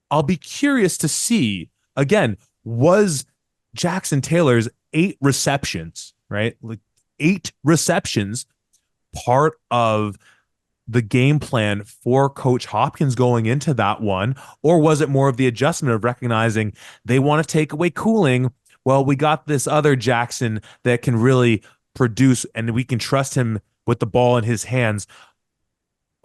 I'll be curious to see, again, was Jackson Taylor's 8 receptions, right? Like 8 receptions part of the game plan for Coach Hopkins going into that one? Or was it more of the adjustment of recognizing they want to take away Cooling? Well, we got this other Jackson that can really produce and we can trust him with the ball in his hands.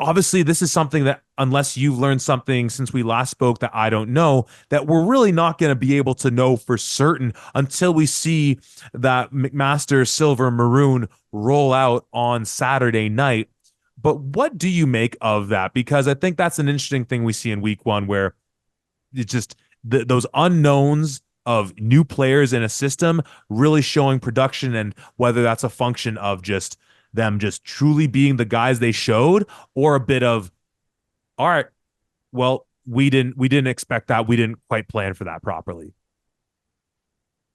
Obviously, this is something that, unless you've learned something since we last spoke that I don't know, that we're really not going to be able to know for certain until we see that McMaster Silver Maroon roll out on Saturday night. But what do you make of that? Because I think that's an interesting thing we see in week one, where it's just those unknowns of new players in a system really showing production, and whether that's a function of just them just truly being the guys they showed, or a bit of, all right, well, we didn't expect that. We didn't quite plan for that properly.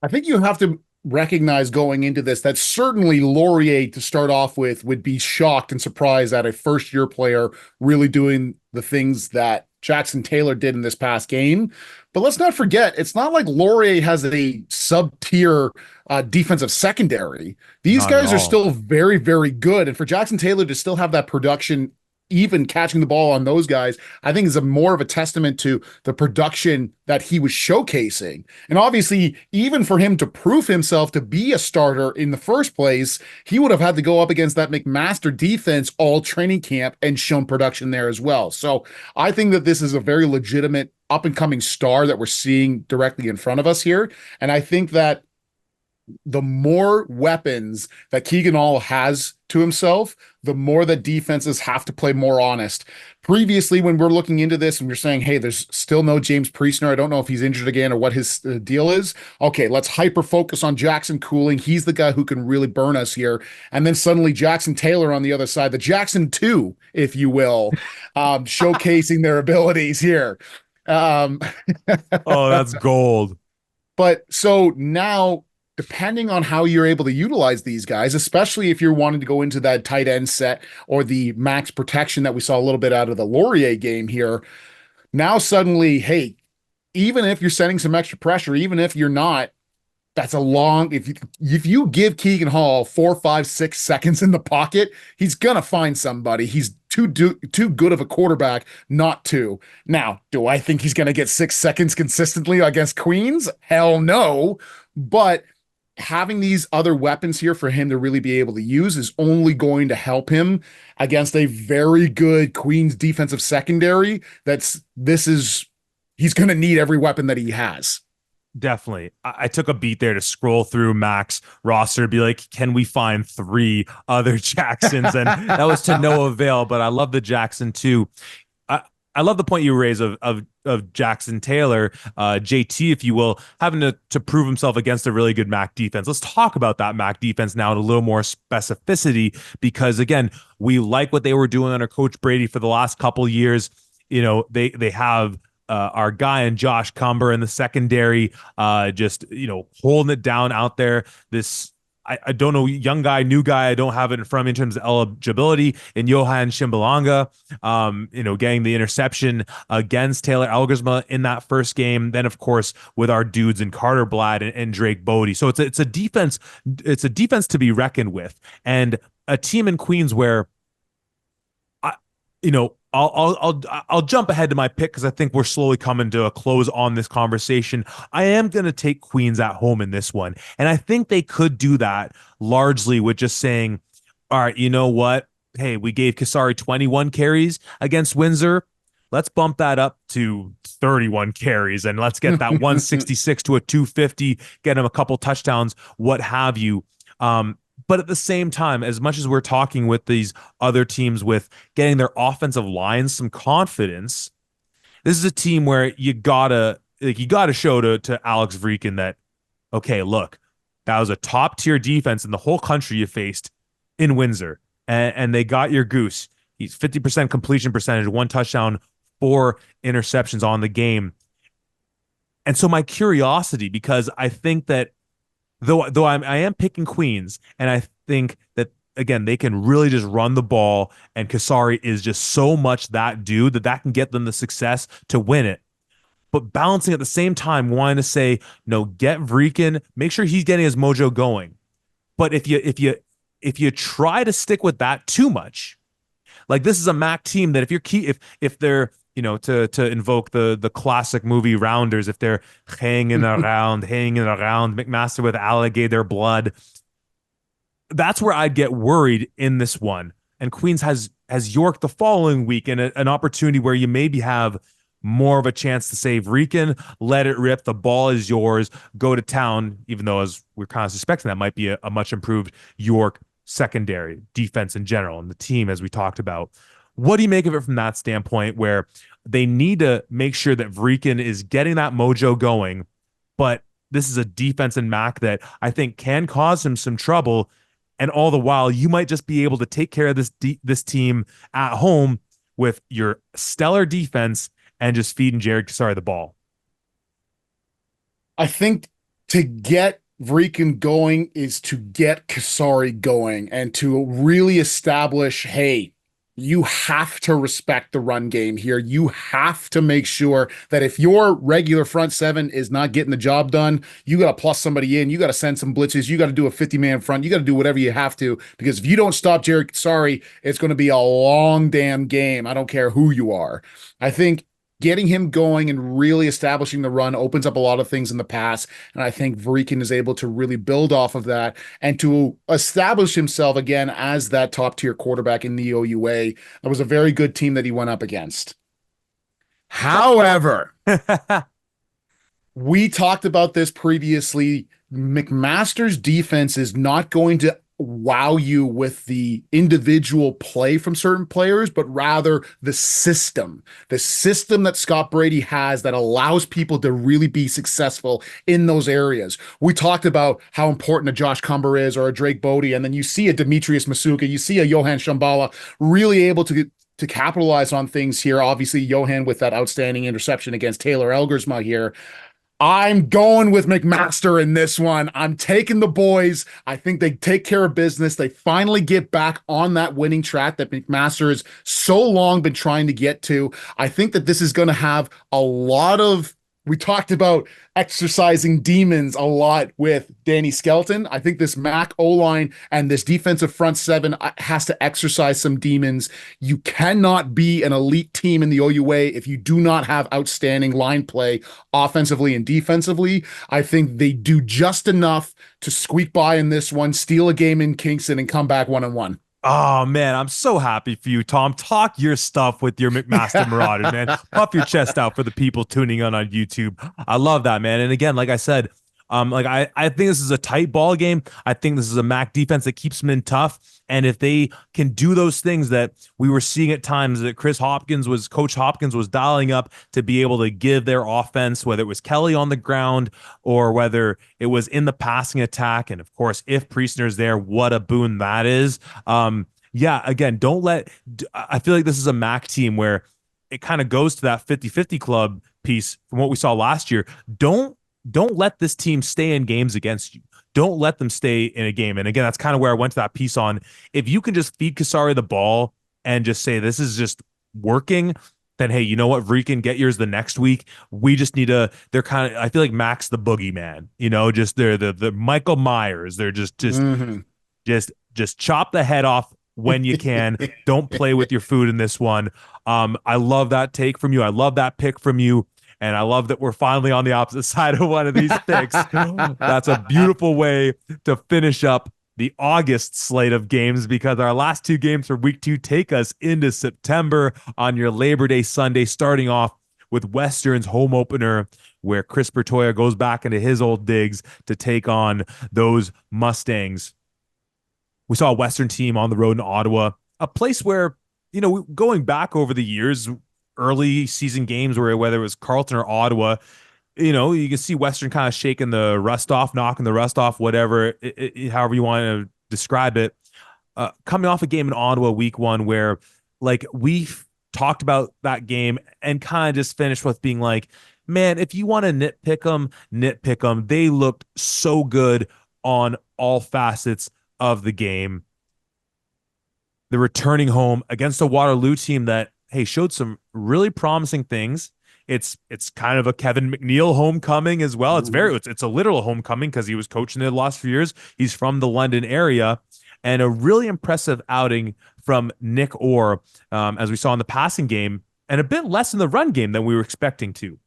I think you have to recognize going into this that certainly Laurier, to start off with, would be shocked and surprised at a first-year player really doing the things that Jackson Taylor did in this past game. But let's not forget, it's not like Laurier has a sub-tier defensive secondary. These guys are still very, very good. And for Jackson Taylor to still have that production, even catching the ball on those guys, I think is more of a testament to the production that he was showcasing. And obviously, even for him to prove himself to be a starter in the first place, he would have had to go up against that McMaster defense all training camp and shown production there as well. So I think that this is a very legitimate up-and-coming star that we're seeing directly in front of us here. And I think that the more weapons that Keegan Hall has to himself, the more that defenses have to play more honest. Previously, when we're looking into this and we're saying, hey, there's still no James Priestner, I don't know if he's injured again or what his deal is. Okay, let's hyper focus on Jackson Cooling. He's the guy who can really burn us here. And then suddenly Jackson Taylor on the other side, the Jackson 2, if you will, showcasing their abilities here. Oh, that's gold. But so now, depending on how you're able to utilize these guys, especially if you're wanting to go into that tight end set or the max protection that we saw a little bit out of the Laurier game here, now suddenly, hey, even if you're sending some extra pressure, even if you're not, that's a long, if you give Keegan Hall 4, 5, 6 seconds in the pocket, he's gonna find somebody. He's too good of a quarterback not to. Now, do I think he's gonna get 6 seconds consistently against Queens? Hell no. But having these other weapons here for him to really be able to use is only going to help him against a very good Queens defensive secondary. He's going to need every weapon that he has. Definitely. I took a beat there to scroll through Mac's roster to be like, can we find three other Jacksons? And that was to no avail, but I love the Jackson too. I, I love the point you raise of Jackson Taylor, JT, if you will, having to prove himself against a really good Mac defense. Let's talk about that Mac defense now in a little more specificity, because again, we like what they were doing under Coach Brady for the last couple years. You know, they have our guy and Josh Cumber in the secondary, just holding it down out there. This I don't know, young guy, new guy. I don't have it in front of me in terms of eligibility. In Johan Shimbalanga, getting the interception against Taylor Elgersma in that first game. Then, of course, with our dudes in Carter Blatt and Drake Bodie. So it's a defense. It's a defense to be reckoned with, and a team in Queens where I'll jump ahead to my pick because I think we're slowly coming to a close on this conversation. I am going to take Queens at home in this one, and I think they could do that largely with just saying, all right, you know what? Hey, we gave Kasari 21 carries against Windsor. Let's bump that up to 31 carries and let's get that 166 to a 250, get him a couple touchdowns, what have you. But at the same time, as much as we're talking with these other teams with getting their offensive lines some confidence, this is a team where you gotta show to Alex Vreeken that, okay, look, that was a top tier defense in the whole country you faced in Windsor, and they got your goose. He's 50% completion percentage, 1 touchdown, 4 interceptions on the game. And so my curiosity, because I think that though I am picking Queens, and I think that again they can really just run the ball, and Kasari is just so much that dude that can get them the success to win it. But balancing at the same time, wanting to say no, get Vreeken, make sure he's getting his mojo going. But if you try to stick with that too much, like this is a MAC team that if they're to invoke the classic movie Rounders, if they're hanging around McMaster with alligator blood, that's where I'd get worried in this one. And Queens has York the following week, and an opportunity where you maybe have more of a chance to save Vreeken, let it rip. The ball is yours. Go to town, even though as we're kind of suspecting that might be a much improved York secondary defense in general and the team, as we talked about. What do you make of it from that standpoint, where they need to make sure that Vreeken is getting that mojo going, but this is a defense in MAC that I think can cause him some trouble, and all the while you might just be able to take care of this team at home with your stellar defense and just feeding Jared Kasari the ball? I think to get Vreeken going is to get Kasari going and to really establish, hey, you have to respect the run game here. You have to make sure that if your regular front seven is not getting the job done, you got to plus somebody in. You got to send some blitzes. You got to do a 50-man front. You got to do whatever you have to, because if you don't stop Jared Kasari, it's going to be a long damn game. I don't care who you are. I think getting him going and really establishing the run opens up a lot of things in the pass. And I think Vreeken is able to really build off of that and to establish himself again as that top tier quarterback in the OUA. That was a very good team that he went up against. However, we talked about this previously. McMaster's defense is not going to wow you with the individual play from certain players, but rather the system that Scott Brady has that allows people to really be successful in those areas. We talked about how important a Josh Cumber is, or a Drake Bodie, and then you see a Demetrius Masuka, you see a Johan Shambhala really able to capitalize on things here. Obviously, Johan with that outstanding interception against Taylor Elgersma here. I'm going with McMaster in this one. I'm taking the boys. I think they take care of business. They finally get back on that winning track that McMaster has so long been trying to get to. I think that this is going to have a lot of, we talked about exercising demons a lot with Danny Skelton. I think this MAC O-line and this defensive front seven has to exercise some demons. You cannot be an elite team in the OUA if you do not have outstanding line play offensively and defensively. I think they do just enough to squeak by in this one, steal a game in Kingston, and come back 1-1. Oh man, I'm so happy for you, Tom. Talk your stuff with your McMaster Marauders, man. Puff your chest out for the people tuning in on YouTube. I love that, man. And again, like I said, I think this is a tight ball game. I think this is a MAC defense that keeps them in tough. And if they can do those things that we were seeing at times that Coach Hopkins was dialing up to be able to give their offense, whether it was Kelly on the ground or whether it was in the passing attack. And of course, if Priestner's there, what a boon that is. Yeah, again, don't let, I feel like this is a MAC team where it kind of goes to that 50-50 club piece from what we saw last year. Don't let this team stay in games against you. Don't let them stay in a game. And again, that's kind of where I went to that piece on. If you can just feed Kasari the ball and just say this is just working, then hey, you know what? Vreekan, get yours the next week. We just need they're kind of, I feel like Max the boogeyman, just they're the Michael Myers. They're Mhm. just chop the head off when you can. Don't play with your food in this one. I love that take from you. I love that pick from you. And I love that we're finally on the opposite side of one of these picks. That's a beautiful way to finish up the August slate of games because our last two games for week 2 take us into September on your Labor Day Sunday, starting off with Western's home opener, where Chris Bertoya goes back into his old digs to take on those Mustangs. We saw a Western team on the road in Ottawa, a place where, going back over the years, early season games where whether it was Carleton or Ottawa, you can see Western kind of shaking the rust off, knocking the rust off, whatever, however you want to describe it. Coming off a game in Ottawa week 1 where like we talked about that game and kind of just finished with being like, man, if you want to nitpick them, nitpick them. They looked so good on all facets of the game. The returning home against a Waterloo team that, hey, showed some really promising things. It's kind of a Kevin McNeil homecoming as well. It's a literal homecoming because he was coaching the last few years. He's from the London area, and a really impressive outing from Nick Orr, as we saw in the passing game, and a bit less in the run game than we were expecting to.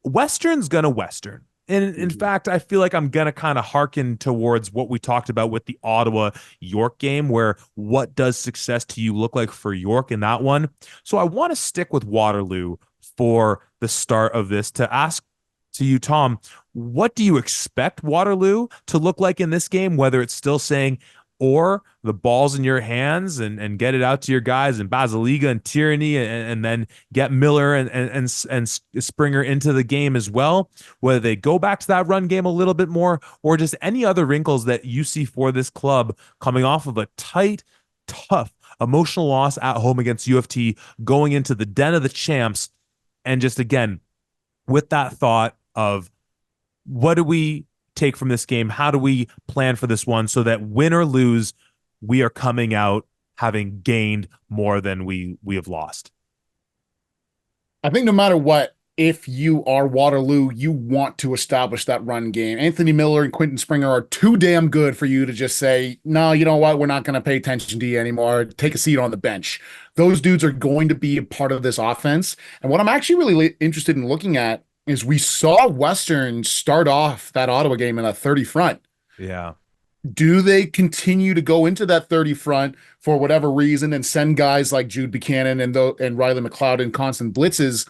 Western's gonna Western. And in fact, I feel like I'm going to kind of hearken towards what we talked about with the Ottawa York game, where what does success to you look like for York in that one? So I want to stick with Waterloo for the start of this to ask to you, Tom, what do you expect Waterloo to look like in this game, whether it's still saying, or the ball's in your hands and get it out to your guys and Basiliga and Tyranny and then get Miller and Springer into the game as well, whether they go back to that run game a little bit more or just any other wrinkles that you see for this club coming off of a tight, tough, emotional loss at home against U of T, going into the den of the champs. And just again, with that thought of what do we take from this game? How do we plan for this one so that win or lose, we are coming out having gained more than we have lost? I think no matter what, if you are Waterloo, you want to establish that run game. Anthony Miller and Quentin Springer are too damn good for you to just say, no, you know what? We're not going to pay attention to you anymore. Take a seat on the bench. Those dudes are going to be a part of this offense. And what I'm actually really interested in looking at is we saw Western start off that Ottawa game in a 30 front. Yeah. Do they continue to go into that 30 front for whatever reason and send guys like Jude Buchanan and Riley McLeod in constant blitzes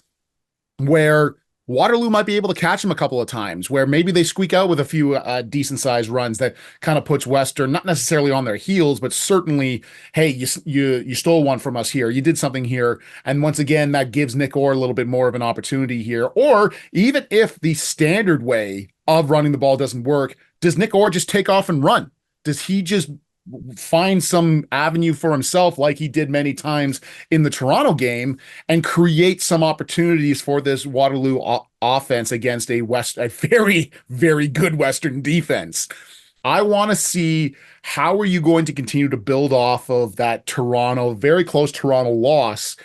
where Waterloo might be able to catch them a couple of times, where maybe they squeak out with a few decent sized runs that kind of puts Western not necessarily on their heels, but certainly, hey, you stole one from us here, you did something here, and once again that gives Nick Orr a little bit more of an opportunity here. Or even if the standard way of running the ball doesn't work, does Nick Orr just take off and run? Does he just find some avenue for himself like he did many times in the Toronto game and create some opportunities for this Waterloo offense against a very, very good Western defense? I want to see how are you going to continue to build off of that very close Toronto loss.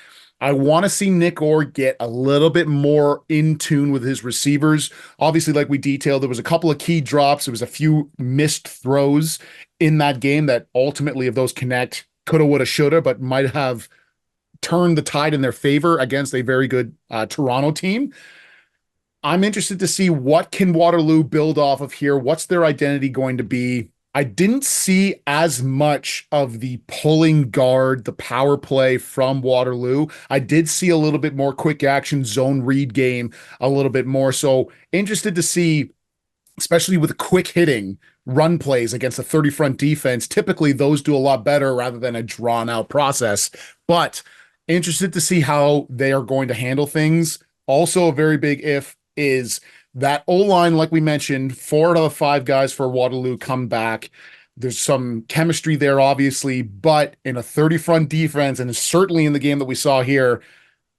I want to see Nick Orr get a little bit more in tune with his receivers. Obviously, like we detailed, there was a couple of key drops. There was a few missed throws in that game that ultimately, if those connect, coulda, woulda, shoulda, but might have turned the tide in their favor against a very good Toronto team. I'm interested to see what can Waterloo build off of here. What's their identity going to be? I didn't see as much of the pulling guard, the power play from Waterloo. I did see a little bit more quick action zone read game, a little bit more. So interested to see, especially with quick hitting run plays against a 30 front defense. Typically, those do a lot better rather than a drawn out process. But interested to see how they are going to handle things. Also, a very big if is that O line, like we mentioned, 4 out of 5 guys for Waterloo come back. There's some chemistry there, obviously, but in a 30 front defense, and certainly in the game that we saw here,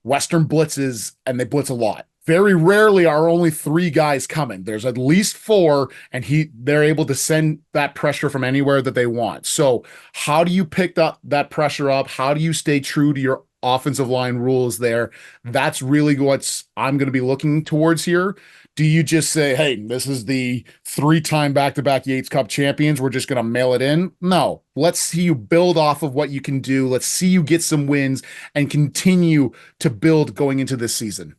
Western blitzes and they blitz a lot. Very rarely are only 3 guys coming. There's at least 4, and they're able to send that pressure from anywhere that they want. So, how do you pick up that pressure up? How do you stay true to your offensive line rules there? That's really what I'm going to be looking towards here. Do you just say, hey, this is the 3-time back-to-back Yates Cup champions, we're just going to mail it in? No. Let's see you build off of what you can do. Let's see you get some wins and continue to build going into this season.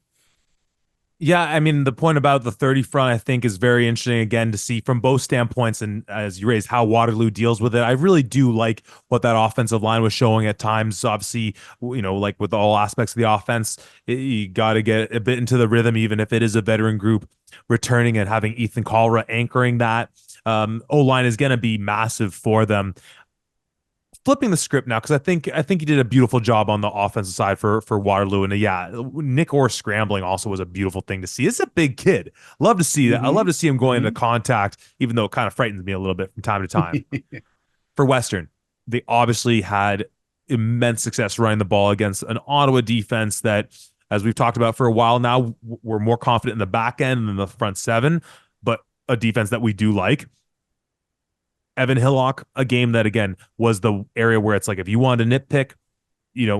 Yeah, I mean, the point about the 30 front, I think, is very interesting again to see from both standpoints. And as you raised, how Waterloo deals with it. I really do like what that offensive line was showing at times. Obviously, like with all aspects of the offense, you got to get a bit into the rhythm, even if it is a veteran group returning and having Ethan Colra anchoring that. O-line is going to be massive for them. Flipping the script now, because I think he did a beautiful job on the offensive side for Waterloo, and yeah, Nick Orr scrambling also was a beautiful thing to see. It's a big kid. Love to see that. I love to see him going into contact, even though it kind of frightens me a little bit from time to time. For Western, they obviously had immense success running the ball against an Ottawa defense that, as we've talked about for a while now, we're more confident in the back end than the front seven, but a defense that we do like. Evan Hillock, a game that again was the area where it's like, if you wanted to nitpick,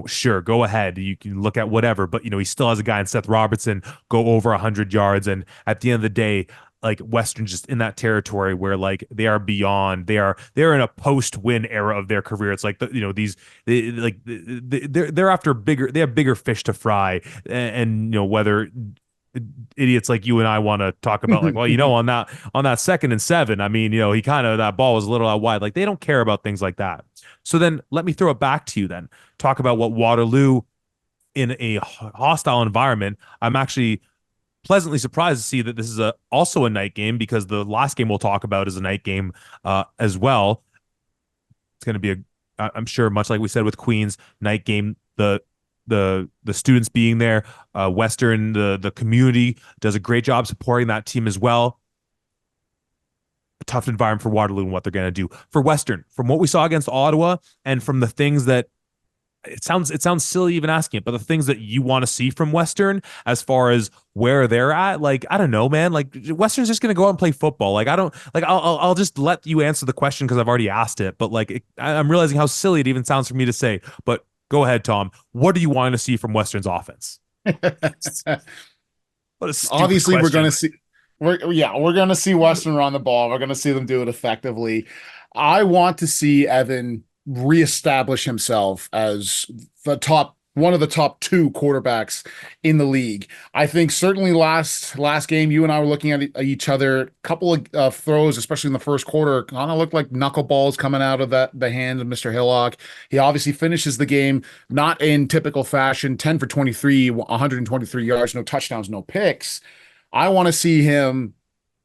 sure, go ahead. You can look at whatever, but he still has a guy in Seth Robertson go over 100 yards. And at the end of the day, like Western just in that territory where like they are beyond, they're in a post-win era of their career. It's like they're after bigger, they have bigger fish to fry, and whether idiots like you and I want to talk about like, well, on that 2nd and 7, I mean, he kind of, that ball was a little out wide. Like they don't care about things like that. So then let me throw it back to you then. Talk about what Waterloo in a hostile environment. I'm actually pleasantly surprised to see that this is also a night game, because the last game we'll talk about is a night game as well. It's going to be I'm sure, much like we said with Queens, night game. The students being there, Western, the community does a great job supporting that team as well. A tough environment for Waterloo and what they're going to do. For Western, from what we saw against Ottawa, and from the things that it sounds silly even asking it, but the things that you want to see from Western as far as where they're at, like, I don't know, man. Like Western's just going to go out and play football. Like I don't like. I'll just let you answer the question because I've already asked it. But like I'm realizing how silly it even sounds for me to say. But go ahead, Tom. What do you want to see from Western's offense? What a stupid Obviously, question. we're going to see. We're going to see Western run the ball. We're going to see them do it effectively. I want to see Evan reestablish himself as one of the top 2 quarterbacks in the league. I think certainly last game, you and I were looking at each other. A couple of throws, especially in the first quarter, kind of looked like knuckleballs coming out of the hand of Mr. Hillock. He obviously finishes the game not in typical fashion, 10 for 23, 123 yards, no touchdowns, no picks. I want to see him,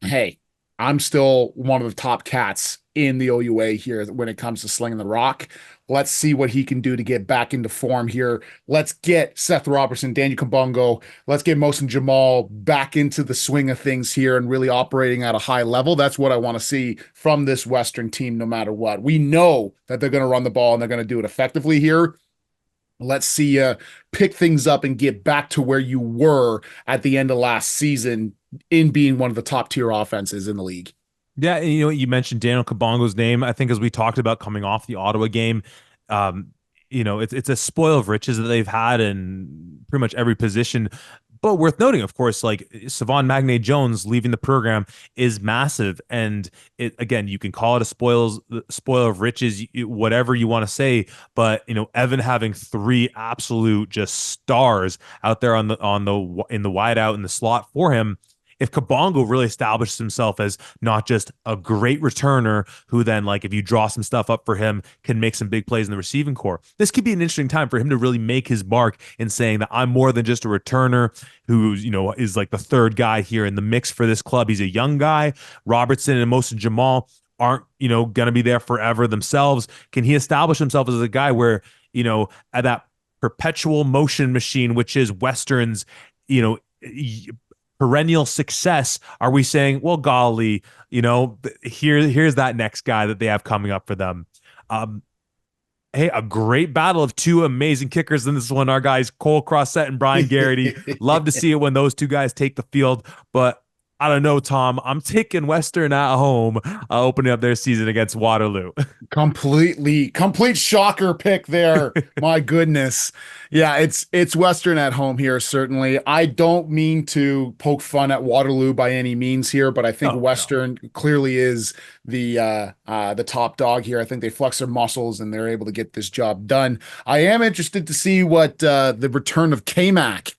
hey, I'm still one of the top cats in the OUA here when it comes to slinging the rock. Let's see what he can do to get back into form here. Let's get Seth Robertson, Daniel Kabongo, let's get Mohsen Jamal back into the swing of things here and really operating at a high level. That's what I want to see from this Western team, no matter what. We know that they're going to run the ball and they're going to do it effectively here. Let's see you pick things up and get back to where you were at the end of last season in being one of the top tier offenses in the league. Yeah, you mentioned Daniel Kabongo's name. I think as we talked about coming off the Ottawa game, it's a spoil of riches that they've had in pretty much every position. But worth noting, of course, like Savon Magne Jones leaving the program is massive, and it again, you can call it a spoil of riches, whatever you want to say. But Evan having 3 absolute just stars out there in the wide out in the slot for him. if Kabongo really establishes himself as not just a great returner who then, like, if you draw some stuff up for him, can make some big plays in the receiving core, this could be an interesting time for him to really make his mark in saying that I'm more than just a returner who, is like the third guy here in the mix for this club. He's a young guy. Robertson and Mohsen Jamal aren't, going to be there forever themselves. Can he establish himself as a guy where, at that perpetual motion machine, which is Western's, perennial success, are we saying, well, golly, here's that next guy that they have coming up for them? Hey, a great battle of two amazing kickers in this one. Our guys, Cole Crossett and Brian Garrity. Love to see it when those two guys take the field. But I don't know, Tom. I'm taking Western at home, opening up their season against Waterloo. Complete shocker pick there. My goodness. Yeah, it's Western at home here, certainly. I don't mean to poke fun at Waterloo by any means here, but I think Western clearly is the top dog here. I think they flex their muscles and they're able to get this job done. I am interested to see what the return of K-Mac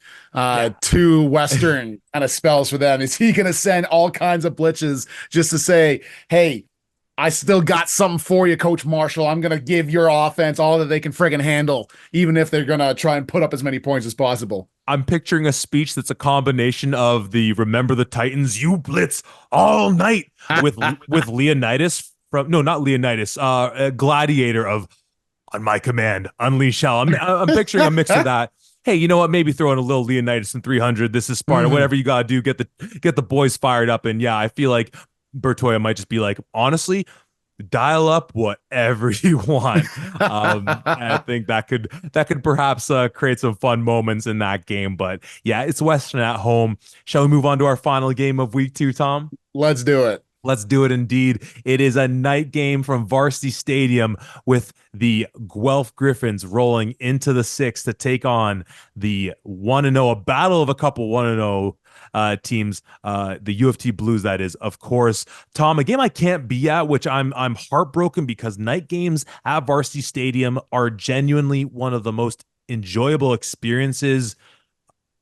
to Western kind of spells for them. Is he going to send all kinds of blitzes just to say, hey, I still got something for you, Coach Marshall. I'm going to give your offense all that they can friggin' handle, even if they're going to try and put up as many points as possible. I'm picturing a speech that's a combination of the Remember the Titans, you blitz all night with Leonidas from, no, not Leonidas, Gladiator of On My Command, Unleash Hell. I'm picturing a mix of that. Hey, you know what? Maybe throw in a little Leonidas in 300. This is Sparta. Whatever you gotta do, get the boys fired up. And yeah, I feel like Bertoia might just be like, honestly, dial up whatever you want. I think that could perhaps create some fun moments in that game. But yeah, it's Western at home. Shall we move on to our final game of week 2, Tom? Let's do it. Let's do it indeed. It is a night game from Varsity Stadium with the Guelph Griffins rolling into the 6 to take on the 1-0, a battle of a couple 1-0 teams, the U of T Blues, that is, of course. Tom, a game I can't be at, which I'm heartbroken because night games at Varsity Stadium are genuinely one of the most enjoyable experiences.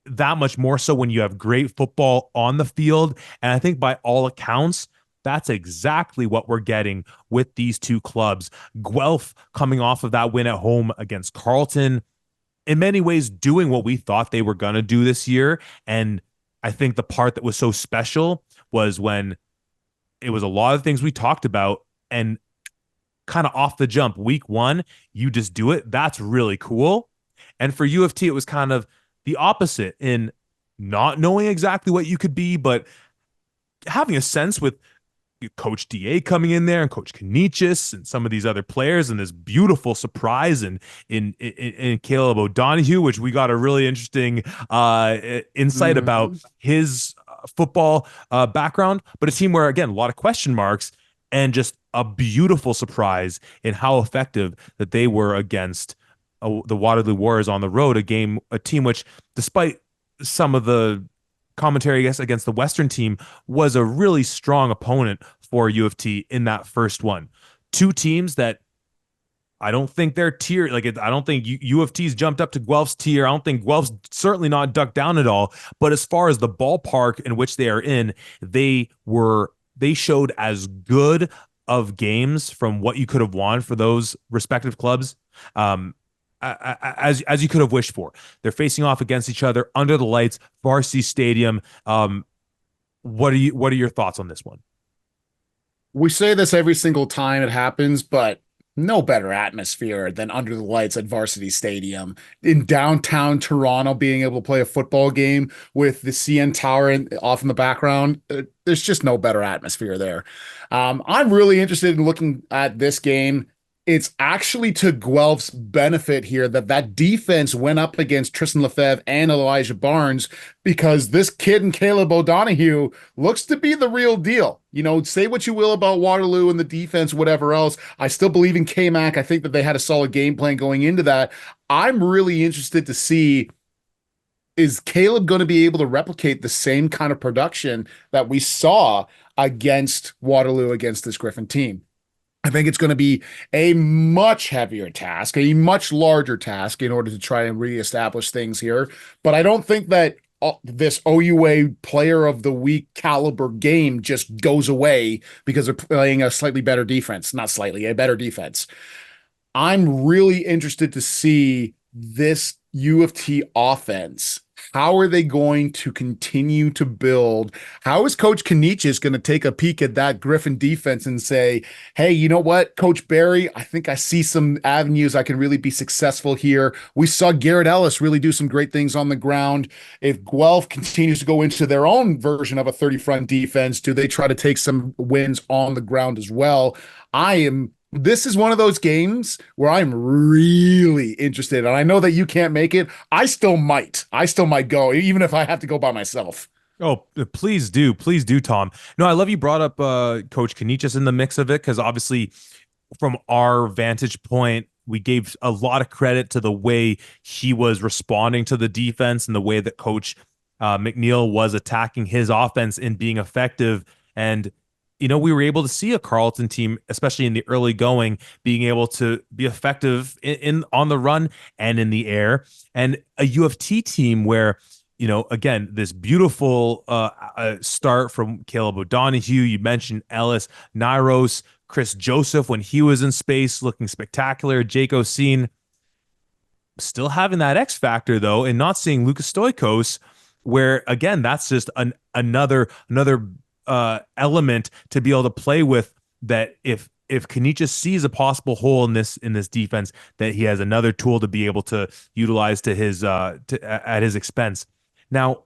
That much more so when you have great football on the field. And I think by all accounts, that's exactly what we're getting with these two clubs. Guelph coming off of that win at home against Carleton, in many ways doing what we thought they were going to do this year. And I think the part that was so special was when it was a lot of things we talked about and kind of off the jump, week 1, you just do it. That's really cool. And for U of T, it was kind of the opposite in not knowing exactly what you could be, but having a sense with Coach DA coming in there and Coach Kanichis and some of these other players and this beautiful surprise in Caleb O'Donohue, which we got a really interesting insight about his football background, but a team where, again, a lot of question marks and just a beautiful surprise in how effective that they were against the Waterloo Warriors on the road, a team which, despite some of the commentary, I guess, against the Western team, was a really strong opponent for U of T in that first one. Two teams that I don't think they're tier, I don't think U of T's jumped up to Guelph's tier. I don't think Guelph's certainly not ducked down at all. But as far as the ballpark in which they are in, they showed as good of games from what you could have wanted for those respective clubs. As you could have wished for. They're facing off against each other under the lights, Varsity Stadium. What are your thoughts on this one? We say this every single time it happens, but no better atmosphere than under the lights at Varsity Stadium in downtown Toronto, being able to play a football game with the CN Tower off in the background. There's just no better atmosphere there. I'm really interested in looking at this game. It's actually to Guelph's benefit here that defense went up against Tristan Lefebvre and Elijah Barnes, because this kid and Caleb O'Donohue looks to be the real deal. Say what you will about Waterloo and the defense, whatever else. I still believe in K-Mac. I think that they had a solid game plan going into that. I'm really interested to see, is Caleb going to be able to replicate the same kind of production that we saw against Waterloo, against this Griffin team? I think it's going to be a much heavier task, a much larger task in order to try and reestablish things here. But I don't think that this OUA player of the week caliber game just goes away because they're playing a slightly better defense. Not slightly, a better defense. I'm really interested to see this U of T offense. How are they going to continue to build? How is Coach Canisius going to take a peek at that Griffin defense and say, hey, you know what, Coach Barry, I think I see some avenues I can really be successful here. We saw Garrett Ellis really do some great things on the ground. If Guelph continues to go into their own version of a 30 front defense, do they try to take some wins on the ground as well? This is one of those games where I'm really interested. And I know that you can't make it. I still might. I still might go, even if I have to go by myself. Oh, please do. Please do, Tom. No, I love you brought up Coach Canisius in the mix of it, because obviously from our vantage point, we gave a lot of credit to the way he was responding to the defense and the way that Coach McNeil was attacking his offense and being effective. And we were able to see a Carleton team, especially in the early going, being able to be effective in on the run and in the air, and a U of T team where, again, this beautiful start from Caleb O'Donohue. You mentioned Ellis, Nairos, Chris Joseph when he was in space, looking spectacular. Jake Oseen still having that X factor though, and not seeing Lucas Stoikos, where again, that's just another element to be able to play with, that if Canisius sees a possible hole in this defense, that he has another tool to be able to utilize to his at his expense. Now,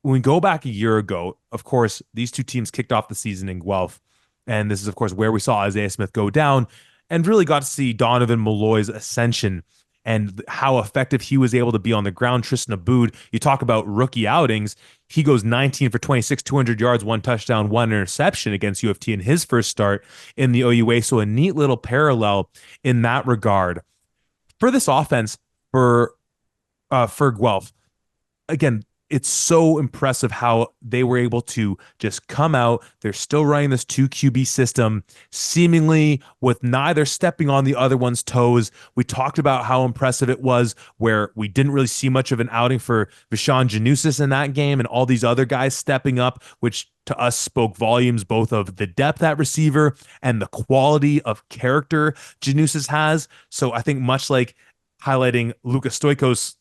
when we go back a year ago, of course, these two teams kicked off the season in Guelph, and this is of course where we saw Isaiah Smith go down, and really got to see Donovan Malloy's ascension and how effective he was able to be on the ground. Tristan Aboud, you talk about rookie outings. He goes 19 for 26, 200 yards, 1 touchdown, 1 interception against U of T in his first start in the OUA. So a neat little parallel in that regard. For this offense, for Guelph, again, it's so impressive how they were able to just come out. They're still running this 2 QB system, seemingly with neither stepping on the other one's toes. We talked about how impressive it was, where we didn't really see much of an outing for Vishawn Janusis in that game, and all these other guys stepping up, which to us spoke volumes both of the depth at receiver and the quality of character Janusis has. So I think, much like highlighting Lucas Stoikos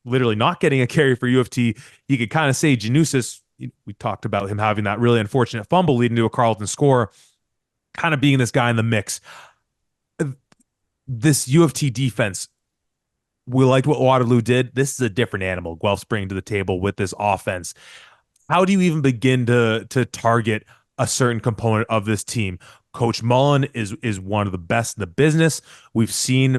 literally not getting a carry for U of T, you could kind of say Janusis, we talked about him having that really unfortunate fumble leading to a Carleton score, kind of being this guy in the mix. This U of T defense, we liked what Waterloo did. This is a different animal Guelph's bringing to the table with this offense. How do you even begin to target a certain component of this team? Coach Mullen is one of the best in the business. We've seen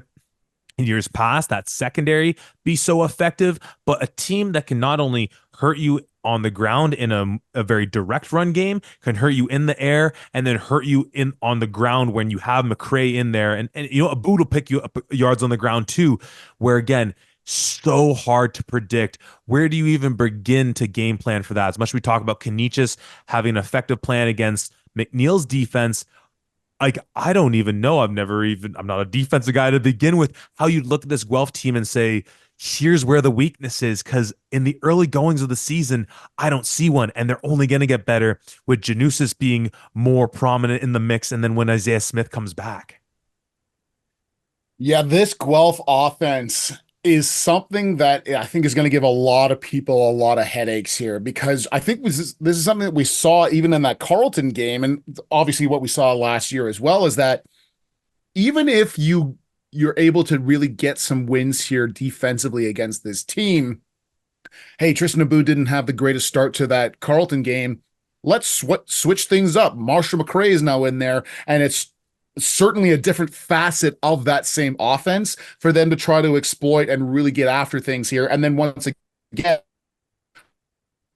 in years past that secondary be so effective, but a team that can not only hurt you on the ground in a very direct run game, can hurt you in the air, and then hurt you on the ground when you have McCray in there. And Aboud will pick you up yards on the ground too, where again, so hard to predict. Where do you even begin to game plan for that? As much as we talk about Canisius having an effective plan against McNeil's defense, like, I don't even know. I'm not a defensive guy to begin with. How you'd look at this Guelph team and say, here's where the weakness is, because in the early goings of the season, I don't see one, and they're only going to get better with Janusis being more prominent in the mix, and then when Isaiah Smith comes back. Yeah, this Guelph offense is something that I think is going to give a lot of people a lot of headaches here, because I think this is something that we saw even in that Carleton game, and obviously what we saw last year as well, is that even if you're able to really get some wins here defensively against this team, hey, Tristan Aboud didn't have the greatest start to that Carleton game. Let's switch things up. Marshall McCray is now in there, and it's certainly a different facet of that same offense for them to try to exploit and really get after things here. And then once again,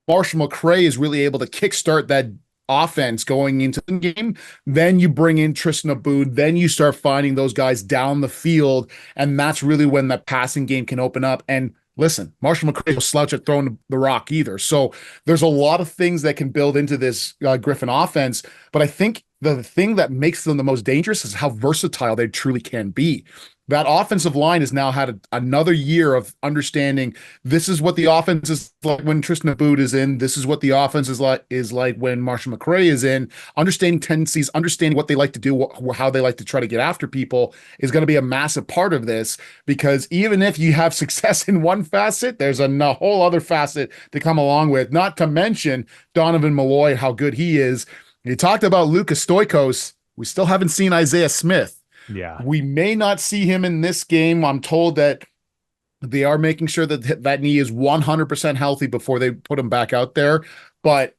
Marshall McCray is really able to kickstart that offense going into the game. Then you bring in Tristan Aboud, then you start finding those guys down the field, and that's really when that passing game can open up. And listen, Marshall McCray will slouch at throwing the rock either. So there's a lot of things that can build into this Griffin offense, but I think the thing that makes them the most dangerous is how versatile they truly can be. That offensive line has now had another year of understanding this is what the offense is like when Tristan Aboud is in. This is what the offense is like when Marshall McRae is in. Understanding tendencies, understanding what they like to do, how they like to try to get after people is going to be a massive part of this, because even if you have success in one facet, there's a whole other facet to come along with. Not to mention Donovan Malloy, how good he is. You talked about Lucas Stoikos. We still haven't seen Isaiah Smith. Yeah. We may not see him in this game. I'm told that they are making sure that that knee is 100% healthy before they put him back out there. But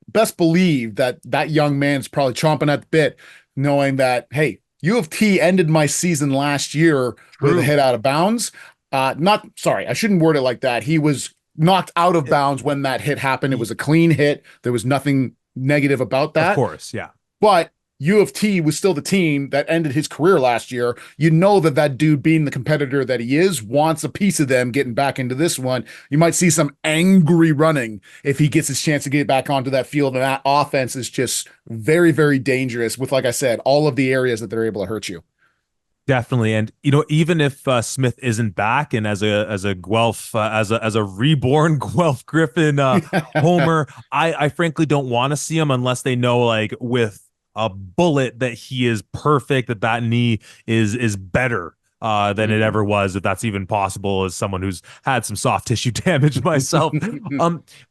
best believe that that young man's probably chomping at the bit, knowing that, hey, U of T ended my season last year with a hit out of bounds. Not sorry, I shouldn't word it like that. He was knocked out of bounds when that hit happened. It was a clean hit. There was nothing negative about that. Of course, yeah. But U of T was still the team that ended his career last year. You know that that dude, being the competitor that he is, wants a piece of them getting back into this one. You might see some angry running if he gets his chance to get back onto that field. And that offense is just very, very dangerous with, like I said, all of the areas that they're able to hurt you. Definitely. And even if Smith isn't back, and as a Guelph as a reborn Guelph Griffin homer, I frankly don't want to see him unless they know, like, with a bullet, that he is perfect, that knee is better than it ever was, if that's even possible, as someone who's had some soft tissue damage myself.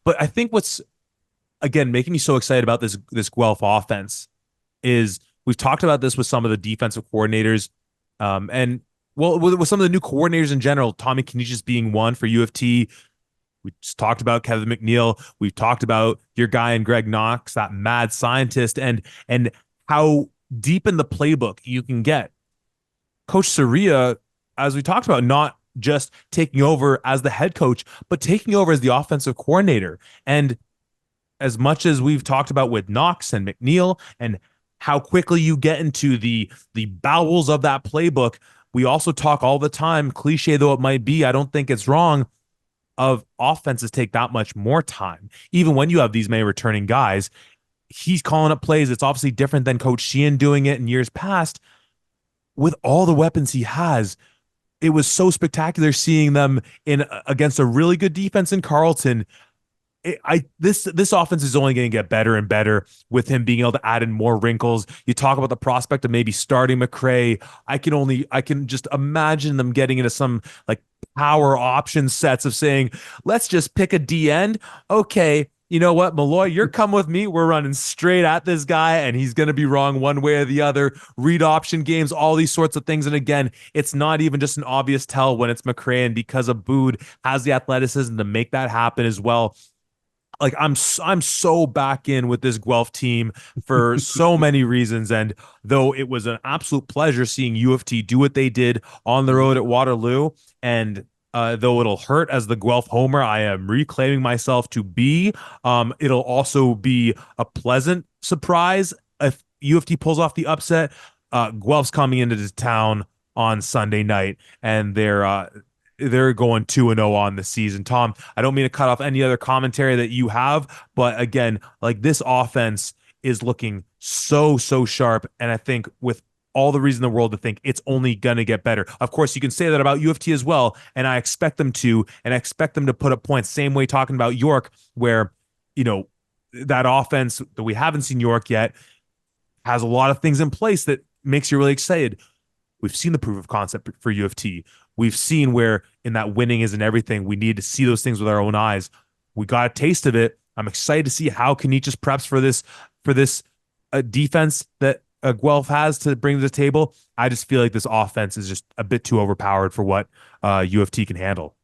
But I think what's, again, making me so excited about this Guelph offense is we've talked about this with some of the defensive coordinators, and well, with some of the new coordinators in general, Tommy Canisius being one for U of T. We just talked about Kevin McNeil. We've talked about your guy in Greg Knox, that mad scientist, and how deep in the playbook you can get. Coach Soria, as we talked about, not just taking over as the head coach, but taking over as the offensive coordinator. And as much as we've talked about with Knox and McNeil and how quickly you get into the bowels of that playbook, we also talk all the time, cliche though it might be, I don't think it's wrong, of offenses take that much more time. Even when you have these many returning guys, he's calling up plays. It's obviously different than Coach Sheehan doing it in years past. With all the weapons he has, it was so spectacular seeing them in against a really good defense in Carleton. This offense is only going to get better and better with him being able to add in more wrinkles. You talk about the prospect of maybe starting McRae. I can just imagine them getting into some like power option sets of saying, let's just pick a D end. Okay, you know what, Malloy, you're coming with me. We're running straight at this guy, and he's going to be wrong one way or the other. Read option games, all these sorts of things. And again, it's not even just an obvious tell when it's McRae, and because Aboud has the athleticism to make that happen as well. Like, I'm so back in with this Guelph team for so many reasons. And though it was an absolute pleasure seeing U of T do what they did on the road at Waterloo, and though it'll hurt as the Guelph homer I am reclaiming myself to be, it'll also be a pleasant surprise if U of T pulls off the upset. Guelph's coming into this town on Sunday night, and they're going 2-0 on the season. Tom, I don't mean to cut off any other commentary that you have, but again, like, this offense is looking so sharp, and I think with all the reason in the world to think it's only going to get better. Of course, you can say that about U of T as well, and I expect them to, and I expect them to put up points. Same way talking about York, where, that offense that we haven't seen York yet has a lot of things in place that makes you really excited. We've seen the proof of concept for U of T. We've seen where in that winning isn't everything. We need to see those things with our own eyes. We got a taste of it. I'm excited to see how Canisius preps for this defense that Guelph has to bring to the table. I just feel like this offense is just a bit too overpowered for what U of T can handle.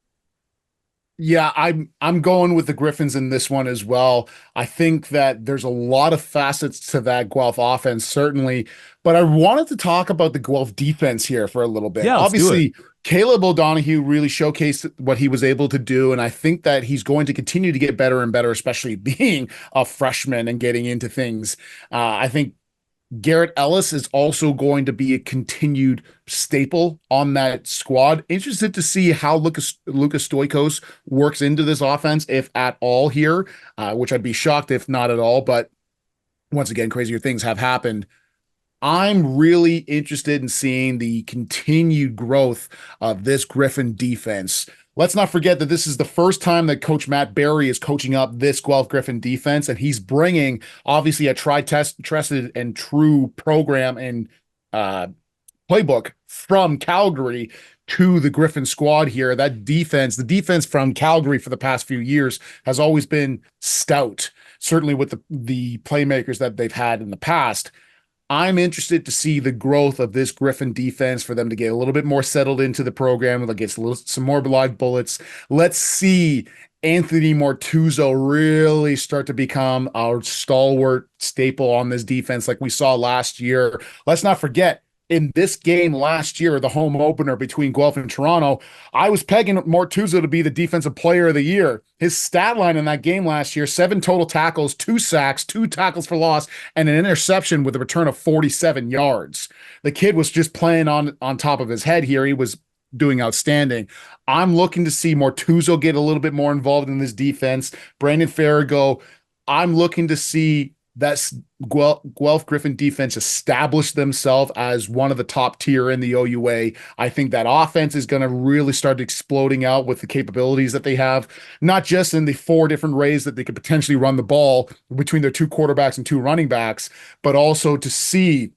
Yeah, I'm going with the Griffins in this one as well. I think that there's a lot of facets to that Guelph offense, certainly, but I wanted to talk about the Guelph defense here for a little bit. Yeah, obviously, Caleb O'Donoghue really showcased what he was able to do, and I think that he's going to continue to get better and better, especially being a freshman and getting into things. I think Garrett Ellis is also going to be a continued staple on that squad. Interested to see how Lucas Stoikos works into this offense, if at all here, which I'd be shocked if not at all. But once again, crazier things have happened. I'm really interested in seeing the continued growth of this Griffin defense. Let's not forget that this is the first time that Coach Matt Barry is coaching up this Guelph Griffin defense, and he's bringing obviously a tested and true program and uh, playbook from Calgary to the Griffin squad here. That defense, the defense from Calgary for the past few years has always been stout, certainly with the playmakers that they've had in the past. I'm interested to see the growth of this Griffin defense for them to get a little bit more settled into the program, like get some more live bullets. Let's see Anthony Mortuzo really start to become our stalwart staple on this defense like we saw last year. Let's not forget, in this game last year, the home opener between Guelph and Toronto, I was pegging Mortuzo to be the defensive player of the year. His stat line in that game last year, 7 total tackles, 2 sacks, 2 tackles for loss, and an interception with a return of 47 yards. The kid was just playing on top of his head here. He was doing outstanding. I'm looking to see Mortuzo get a little bit more involved in this defense. Brandon Farrago, I'm looking to see that Guelph Griffin defense established themselves as one of the top tier in the OUA. I think that offense is going to really start exploding out with the capabilities that they have, not just in the 4 different ways that they could potentially run the ball between their 2 quarterbacks and 2 running backs, but also to see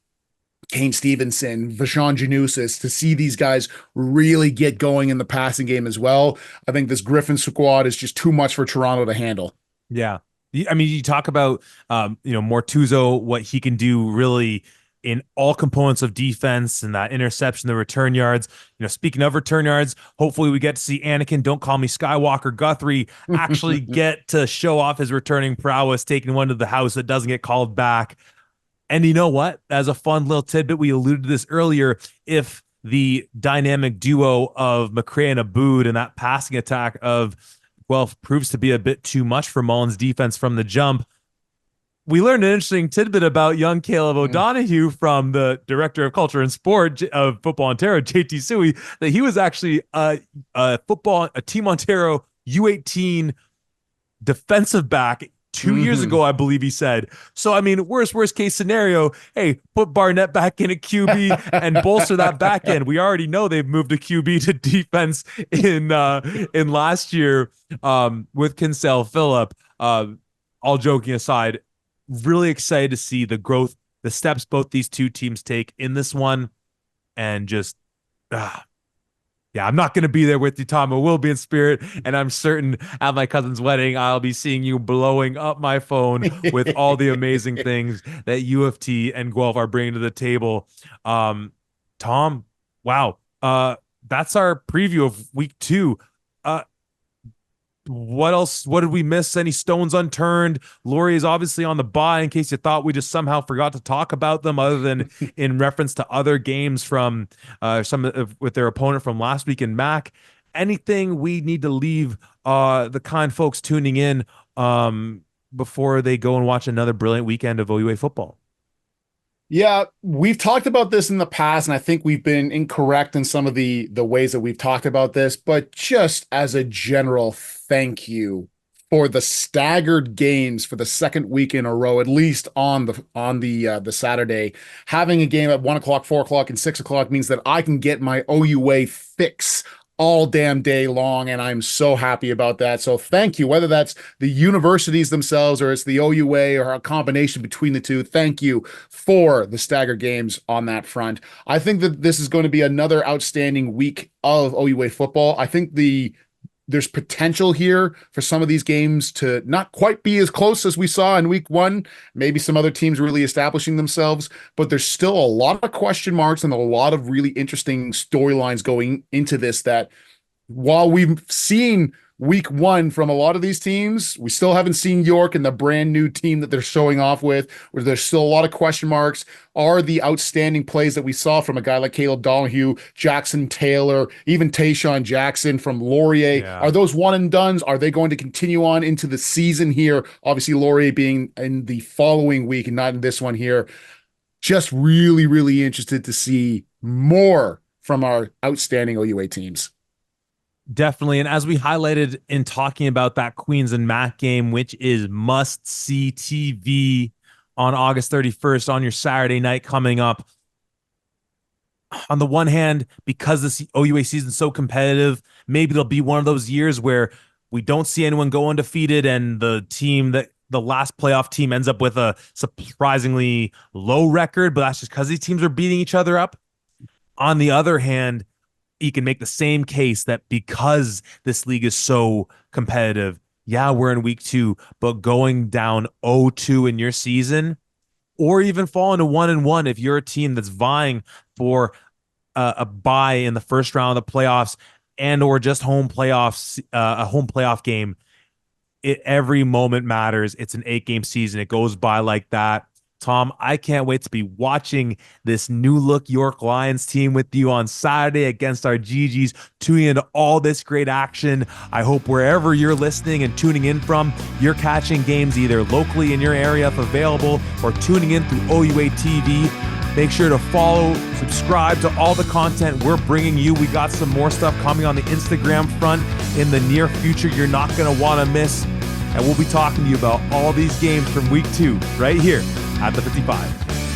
Kane Stevenson, Vashon Janusis, to see these guys really get going in the passing game as well. I think this Griffin squad is just too much for Toronto to handle. Yeah. I mean, you talk about, Mortuzo, what he can do really in all components of defense and that interception, the return yards. Speaking of return yards, hopefully we get to see Anakin, don't call me Skywalker Guthrie, actually get to show off his returning prowess, taking one to the house that doesn't get called back. And you know what? As a fun little tidbit, we alluded to this earlier. If the dynamic duo of McCray and Aboud and that passing attack of Guelph proves to be a bit too much for Mullins' defense from the jump, we learned an interesting tidbit about young Caleb O'Donoghue from the director of culture and sport of Football Ontario, JT Suey, that he was actually a Team Ontario U18 defensive back 2 years ago, I believe he said. So, I mean, worst case scenario, hey, put Barnett back in a QB and bolster that back end. We already know they've moved a QB to defense in last year with Kinsale Phillip. All joking aside, really excited to see the growth, the steps both these two teams take in this one, and just yeah, I'm not going to be there with you, Tom. I will be in spirit, and I'm certain at my cousin's wedding, I'll be seeing you blowing up my phone with all the amazing things that U of T and Guelph are bringing to the table. Tom, wow. That's our preview of week 2. What else? What did we miss? Any stones unturned? Laurier is obviously on the bye, in case you thought we just somehow forgot to talk about them, other than in reference to other games from with their opponent from last week in MAC. Anything we need to leave the kind folks tuning in before they go and watch another brilliant weekend of OUA football? Yeah, we've talked about this in the past, and I think we've been incorrect in some of the ways that we've talked about this, but just as a general thank you for the staggered games for the second week in a row, at least on the Saturday. Having a game at 1 o'clock, 4 o'clock, and 6 o'clock means that I can get my OUA fix all damn day long, and I'm so happy about that. So thank you, whether that's the universities themselves or it's the OUA or a combination between the two. Thank you for the staggered games on that front. I think that this is going to be another outstanding week of OUA football. I think there's potential here for some of these games to not quite be as close as we saw in week 1. Maybe some other teams really establishing themselves, but there's still a lot of question marks and a lot of really interesting storylines going into this, that while we've seen week 1 from a lot of these teams, we still haven't seen York and the brand new team that they're showing off with, where there's still a lot of question marks. Are the outstanding plays that we saw from a guy like Caleb Donahue, Jackson Taylor, even Tayshawn Jackson from Laurier, are those one and dones? Are they going to continue on into the season here? Obviously, Laurier being in the following week and not in this one here. Just really, really interested to see more from our outstanding OUA teams. Definitely. And as we highlighted in talking about that Queens and MAC game, which is must-see TV on August 31st on your Saturday night coming up. On the one hand, because this OUA season is so competitive, maybe there'll be one of those years where we don't see anyone go undefeated and the last playoff team ends up with a surprisingly low record, but that's just because these teams are beating each other up. On the other hand, you can make the same case that because this league is so competitive, yeah, we're in week 2, but going down 0-2 in your season, or even falling to 1-1 if you're a team that's vying for a bye in the first round of the playoffs or just home playoffs, a home playoff game, every moment matters. It's an 8-game season. It goes by like that. Tom, I can't wait to be watching this new look York Lions team with you on Saturday against our GGs, tuning into all this great action. I hope wherever you're listening and tuning in from, you're catching games either locally in your area if available or tuning in through OUA TV. Make sure to follow, subscribe to all the content we're bringing you. We got some more stuff coming on the Instagram front in the near future you're not going to want to miss. And we'll be talking to you about all these games from week 2 right here at the 55.